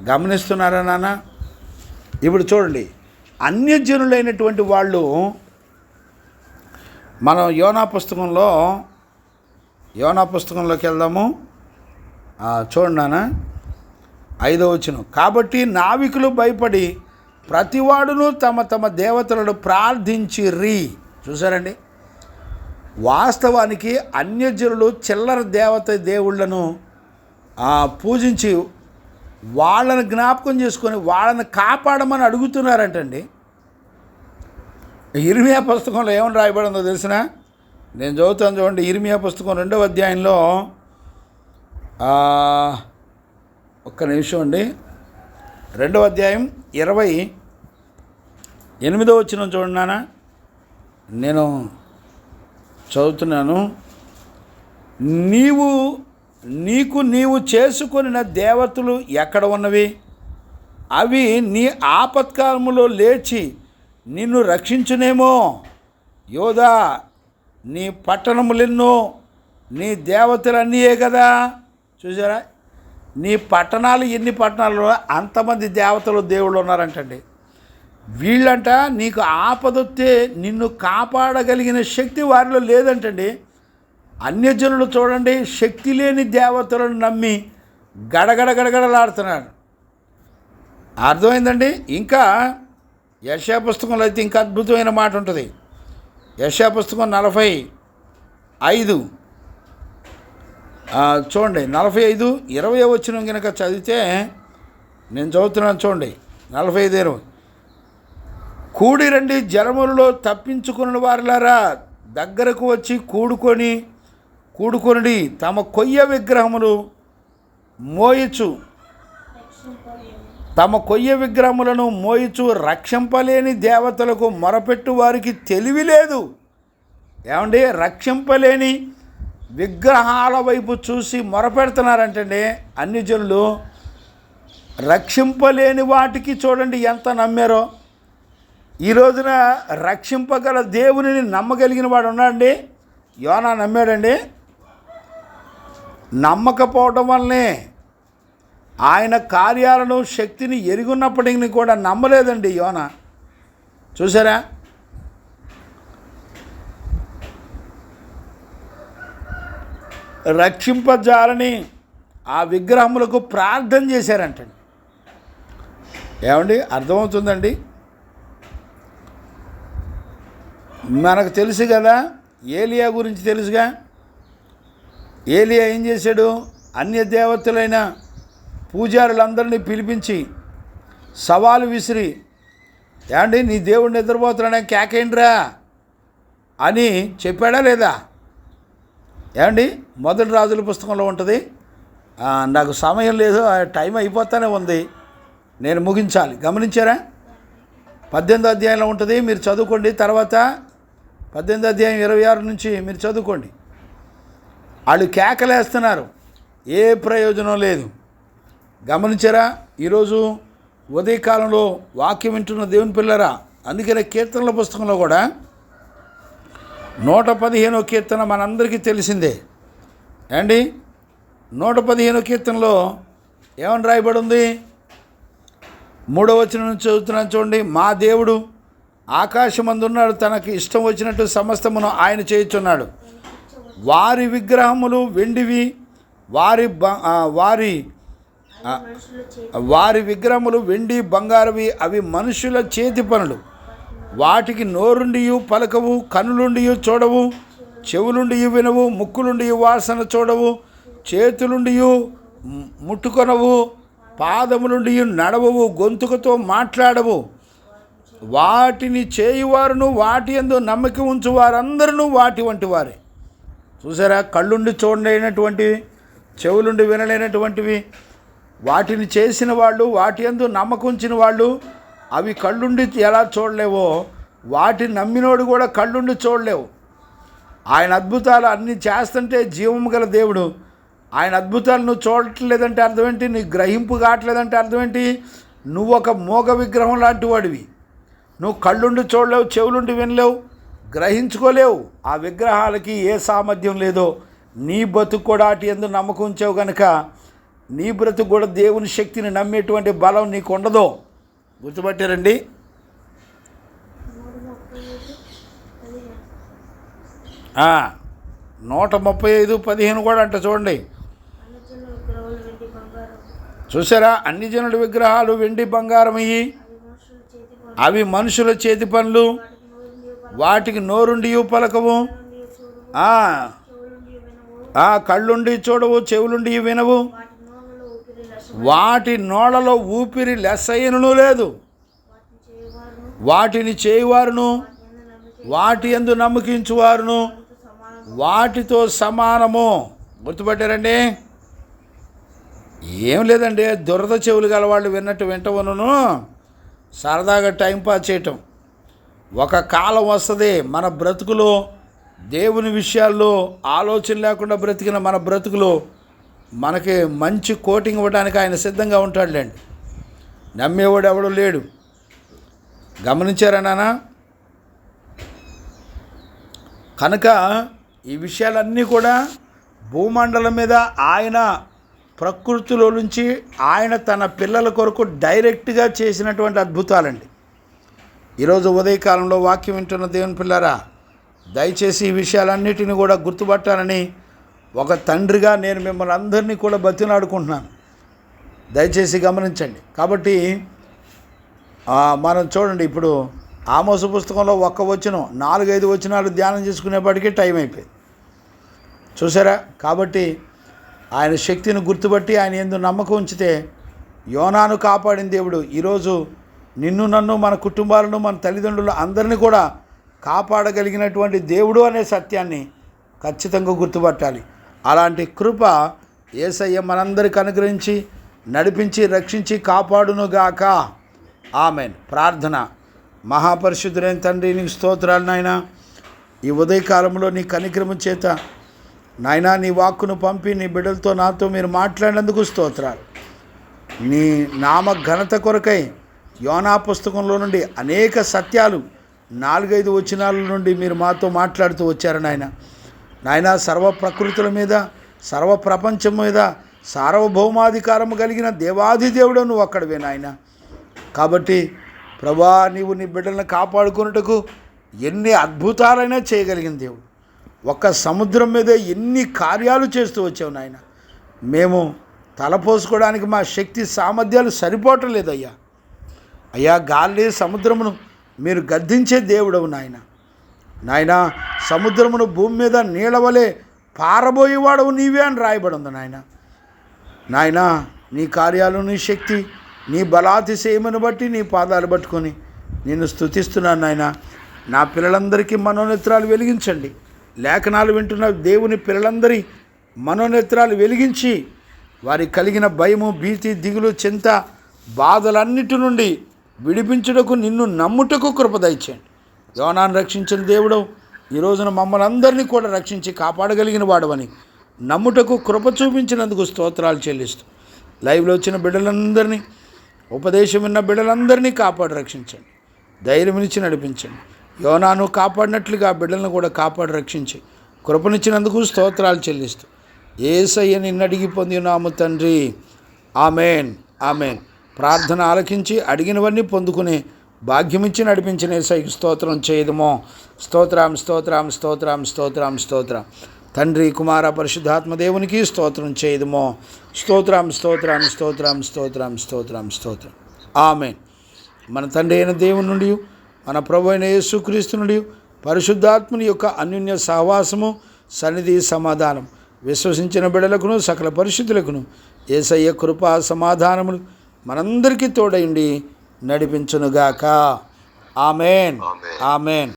గమనిస్తున్నారా నాన్న? ఇప్పుడు చూడండి, అన్యజనులైనటువంటి వాళ్ళు, మనం యోనా పుస్తకంలోకి వెళ్దాము. చూడండి నాన్న, 5వ వచనం. కాబట్టి నావికులు భయపడి ప్రతివాడును తమ తమ దేవతలను ప్రార్థించిరి. చూసారండి, వాస్తవానికి అన్యజనులు చిల్లర దేవుళ్ళను పూజించి వాళ్ళని జ్ఞాపకం చేసుకొని వాళ్ళని కాపాడమని అడుగుతున్నారంటండి. ఇర్మియా పుస్తకంలో ఏమని రాయబడిందో తెలిసిన? నేను చదువుతాను చూడండి. ఇర్మియా పుస్తకం 2వ అధ్యాయంలో ఒక్క నిమిషం అండి. 2వ అధ్యాయం 28వ వచనం చూడండి నాన్న, నేను చదువుతున్నాను. నీవు చేసుకొనిన దేవతలు ఎక్కడ ఉన్నవి? అవి నీ ఆపత్కాలములో లేచి నిన్ను రక్షించునేమో. యోధా, నీ పట్టణములెన్నో, నీ దేవతలన్నీయే కదా. చూసారా, నీ పట్టణాలు ఎన్ని పట్టణాలు, అంతమంది దేవతలు దేవుళ్ళు ఉన్నారంటండి. వీళ్ళంట నీకు ఆపదొస్తే నిన్ను కాపాడగలిగిన శక్తి వారిలో లేదంటండి. అన్యజనులు చూడండి, శక్తి లేని దేవతలను నమ్మి గడగడలాడుతున్నాడు. అర్థమైందండి? ఇంకా యెషయా పుస్తకంలో అయితే ఇంకా అద్భుతమైన మాట ఉంటుంది. యెషయా పుస్తకం 45 చూడండి. 45 20వ వచనం కనుక చదివితే, నేను చదువుతున్నాను చూడండి. 45 కూడి రండి, జలములలో తప్పించుకున్న వారిలారా, దగ్గరకు వచ్చి కూడుకొనిడి తమ కొయ్య విగ్రహములను మోయిచు రక్షింపలేని దేవతలకు మొరపెట్టు వారికి తెలివి లేదు. ఏమండి, రక్షింపలేని విగ్రహాల వైపు చూసి మొరపెడుతున్నారంటండి అన్ని జనులు. రక్షింపలేని వాటికి చూడండి ఎంత నమ్మారో. ఈ రోజున రక్షింపగల దేవునిని నమ్మగలిగిన వాడు ఉన్నాడండి. యోనా నమ్మాడండి. నమ్మకపోవడం వల్లనే ఆయన కార్యాలను, శక్తిని ఎరుగున్నప్పటికీ కూడా నమ్మలేదండి యోనా. చూసారా, రక్షింపజాలని ఆ విగ్రహములకు ప్రార్థన చేశారంటండి. ఏమండి, అర్థమవుతుందండి? మనకు తెలుసు కదా, ఏలియా గురించి తెలుసుగా. ఏలియా ఏం చేశాడు? అన్య దేవతలైన పూజారులందరినీ పిలిపించి సవాలు విసిరి, ఏమండి నీ దేవుడు నిద్రపోతున్నాడే కేకేంట్రా అని చెప్పాడా లేదా? ఏమండి, మొదటి రాజుల పుస్తకంలో ఉంటుంది. నాకు సమయం లేదు, టైం అయిపోతానే ఉంది, నేను ముగించాలి. గమనించారా? 18వ అధ్యాయంలో ఉంటుంది, మీరు చదువుకోండి. తర్వాత 18వ అధ్యాయం 26 నుంచి మీరు చదువుకోండి. వాళ్ళు కేకలేస్తున్నారు, ఏ ప్రయోజనం లేదు. గమనించారా? ఈరోజు ఉదయకాలంలో వాక్యం వింటున్న దేవుని పిల్లరా, అందుకనే కీర్తనల పుస్తకంలో కూడా 115వ కీర్తన మనందరికీ తెలిసిందే. అండి, 115వ కీర్తనలో ఏమని రాయబడి ఉంది? 3వ వచనం నుంచి చదువుతున్నాను చూడండి. మా దేవుడు ఆకాశమందున్నాడు, తనకి ఇష్టం వచ్చినట్టు సమస్తమును ఆయన చేయుచున్నాడు. వారి విగ్రహములు వెండివి, వారి విగ్రహములు వెండి బంగారవి, అవి మనుషుల చేతి పనులు. వాటికి నోరుండియు పలకవు, కనులుండియు చూడవు, చెవులుండియు వినవు, ముక్కులుండియు వాసన చూడవు, చేతులుండియు ముట్టుకొనవు, పాదములుండియు నడవవు, గొంతుకతో మాట్లాడవు. వాటిని చేయువారును వాటి యందు నమ్మకం ఉంచు వారందరూ వాటి వంటి వారే. చూసారా? కళ్ళుండి చూడలేనటువంటివి, చెవులుండి వినలేనటువంటివి, వాటిని చేసిన వాళ్ళు, వాటి యందు నమ్మకం ఉంచిన వాళ్ళు, అవి కళ్ళుండి ఎలా చూడలేవో వాటిని నమ్మినోడు కూడా కళ్ళుండి చూడలేవు. ఆయన అద్భుతాలు అన్నీ చేస్తుంటే జీవము గల దేవుడు, ఆయన అద్భుతాలు నువ్వు చూడట్లేదంటే అర్థం ఏంటి? నీ గ్రహింపు కావట్లేదంటే అర్థం ఏంటి? నువ్వు ఒక మోగ విగ్రహం లాంటి వాడివి. నువ్వు కళ్ళుండి చూడలేవు, చెవులుండి వినలేవు, గ్రహించుకోలేవు. ఆ విగ్రహాలకి ఏ సామర్థ్యం లేదో నీ బ్రతుకు కూడా అటు యందు నమ్మకం ఉంచావు కనుక నీ బ్రతుకు కూడా దేవుని శక్తిని నమ్మేటువంటి బలం నీకు ఉండదు. గుర్తుపట్టారండి? ఆ 135:15 కూడా అంట చూడండి. చూసారా? అన్ని జనుల విగ్రహాలు వెండి బంగారం అయ్యి, అవి మనుషుల చేతి పనులు, వాటికి నోరుండియు పలకవు, కళ్ళుండి చూడవు, చెవులుండి వినవు, వాటి నోళ్ళలో ఊపిరి లెస్సయ్యను లేదు. వాటిని చేయువారును వాటి యందు నమ్మకించువారును వాటితో సమానము. గుర్తుపట్టారండి? ఏం లేదండి, దురద చెవులు గల వాళ్ళు విన్నట్టు వింటవను సరదాగా టైంపాస్ చేయటం. ఒక కాలం వస్తుంది మన బ్రతుకులో దేవుని విషయాల్లో ఆలోచన లేకుండా బ్రతికిన మన బ్రతుకులో మనకి మంచి కోటింగ్ ఇవ్వడానికి ఆయన సిద్ధంగా ఉంటాడులేండి. నమ్మేవాడు ఎవడు లేడు. గమనించారా నాన్న? కనుక ఈ విషయాలన్నీ కూడా భూమండలం మీద ఆయన ప్రకృతిలో నుంచి ఆయన తన పిల్లల కొరకు డైరెక్ట్గా చేసినటువంటి అద్భుతాలండి. ఈరోజు ఉదయకాలంలో వాక్యం వింటున్న దేవుని పిల్లరా, దయచేసి ఈ విషయాలన్నిటిని కూడా గుర్తుపట్టాలని ఒక తండ్రిగా నేను మిమ్మల్ని అందరినీ కూడా బతిలాడుకుంటున్నాను. దయచేసి గమనించండి. కాబట్టి మనం చూడండి, ఇప్పుడు ఆమోసు పుస్తకంలో 1 వచనం 4-5 వచనాలు ధ్యానం చేసుకునేప్పటికీ టైం అయిపోయింది. చూసారా? కాబట్టి ఆయన శక్తిని గుర్తుపట్టి ఆయన యందు నమ్మకం ఉంచితే యోనాను కాపాడిన దేవుడు ఈరోజు నిన్ను, నన్ను, మన కుటుంబాలను, మన తల్లిదండ్రులు అందరినీ కూడా కాపాడగలిగినటువంటి దేవుడు అనే సత్యాన్ని ఖచ్చితంగా గుర్తుపట్టాలి. అలాంటి కృప యేసయ్య మనందరికి అనుగ్రహించి నడిపించి రక్షించి కాపాడునుగాక. ఆమెన్. ప్రార్థన. మహాపరిశుద్ధుడైన తండ్రి, నీకు స్తోత్రాలు నాయనా. ఈ ఉదయకాలంలో నీ కనికరము చేత నాయనా నీ వాక్కును పంపి నీ బిడ్డలతో నాతో మీరు మాట్లాడినందుకు స్తోత్రాలు. నీ నామ ఘనత కొరకై యోనా పుస్తకంలో నుండి అనేక సత్యాలు 4-5 వచనాల నుండి మీరు మాతో మాట్లాడుతూ వచ్చారు నాయన. నాయన, సర్వ ప్రకృతుల మీద, సర్వ ప్రపంచం మీద సార్వభౌమాధికారము కలిగిన దేవాది దేవుడు నువ్వు అక్కడవే నాయన. కాబట్టి ప్రభా, నీవు నీ బిడ్డలను కాపాడుకున్నట్టుకు ఎన్ని అద్భుతాలైనా చేయగలిగిన దేవుడు. ఒక సముద్రం మీదే ఎన్ని కార్యాలు చేస్తూ వచ్చావు నాయన. మేము తలపోసుకోవడానికి మా శక్తి సామర్థ్యాలు సరిపోవటం లేదయ్యా. అయ్యా, గాలి సముద్రమును మీరు గద్దించే దేవుడవు నాయన. నాయన, సముద్రమును భూమి మీద నీళ్ళవలే పారబోయేవాడవు నీవే అని రాయబడి ఉంది నాయన. నాయన, నీ కార్యాలు, నీ శక్తి, నీ బలాతిశయమును బట్టి నీ పాదాలు పట్టుకొని నేను స్తుతిస్తున్నాను నాయన. నా పిల్లలందరికీ మనోనేత్రాలు వెలిగించండి. లేఖనాలు వింటున్న దేవుని పిల్లలందరి మనోనేత్రాలు వెలిగించి వారికి కలిగిన భయము, భీతి, దిగులు, చింత, బాధలన్నిటి నుండి విడిపించుటకు, నిన్ను నమ్ముటకు కృప దయచేయండి. యోనాను రక్షించిన దేవుడవు ఈ రోజున మమ్మల్ని అందరినీ కూడా రక్షించి కాపాడగలిగిన వాడవని నమ్ముటకు కృప చూపించినందుకు స్తోత్రాలు చెల్లిస్తూ, లైవ్లో వచ్చిన బిడ్డలందరినీ, ఉపదేశం విన్న బిడ్డలందరినీ కాపాడి రక్షించండి. ధైర్యమిచ్చి నడిపించండి. యోనాను కాపాడినట్లుగా బిడ్డలను కూడా కాపాడి రక్షించి కృపనిచ్చినందుకు స్తోత్రాలు చెల్లిస్తూ యేసయ్య నిన్ను అడిగి పొందినాము తండ్రి. Amen, amen. ప్రార్థన ఆలకించి అడిగినవన్నీ పొందుకునే భాగ్యమిచ్చి నడిపించిన యేసయ్యకు స్తోత్రం చేయదమో. స్తోత్రం, స్తోత్రం, స్తోత్రం, స్తోత్రం, స్తోత్రం. తండ్రి, కుమార, పరిశుద్ధాత్మ దేవునికి స్తోత్రం చేయదమో. స్తోత్రం, స్తోత్రం, స్తోత్రం, స్తోత్రం, స్తోత్రం, స్తోత్రం. ఆమెన్. మన తండ్రి అయిన దేవుని నుండి, మన ప్రభు అయిన యేసుక్రీస్తు నుండి, పరిశుద్ధాత్మని యొక్క అన్యోన్య సహవాసము, సన్నిధి, సమాధానం విశ్వసించిన బిడ్డలకును సకల పరిశుద్ధులకును యేసయ్య కృపా సమాధానములు మనందరికీ తోడైండి నడిపించునుగాక. Amen, amen.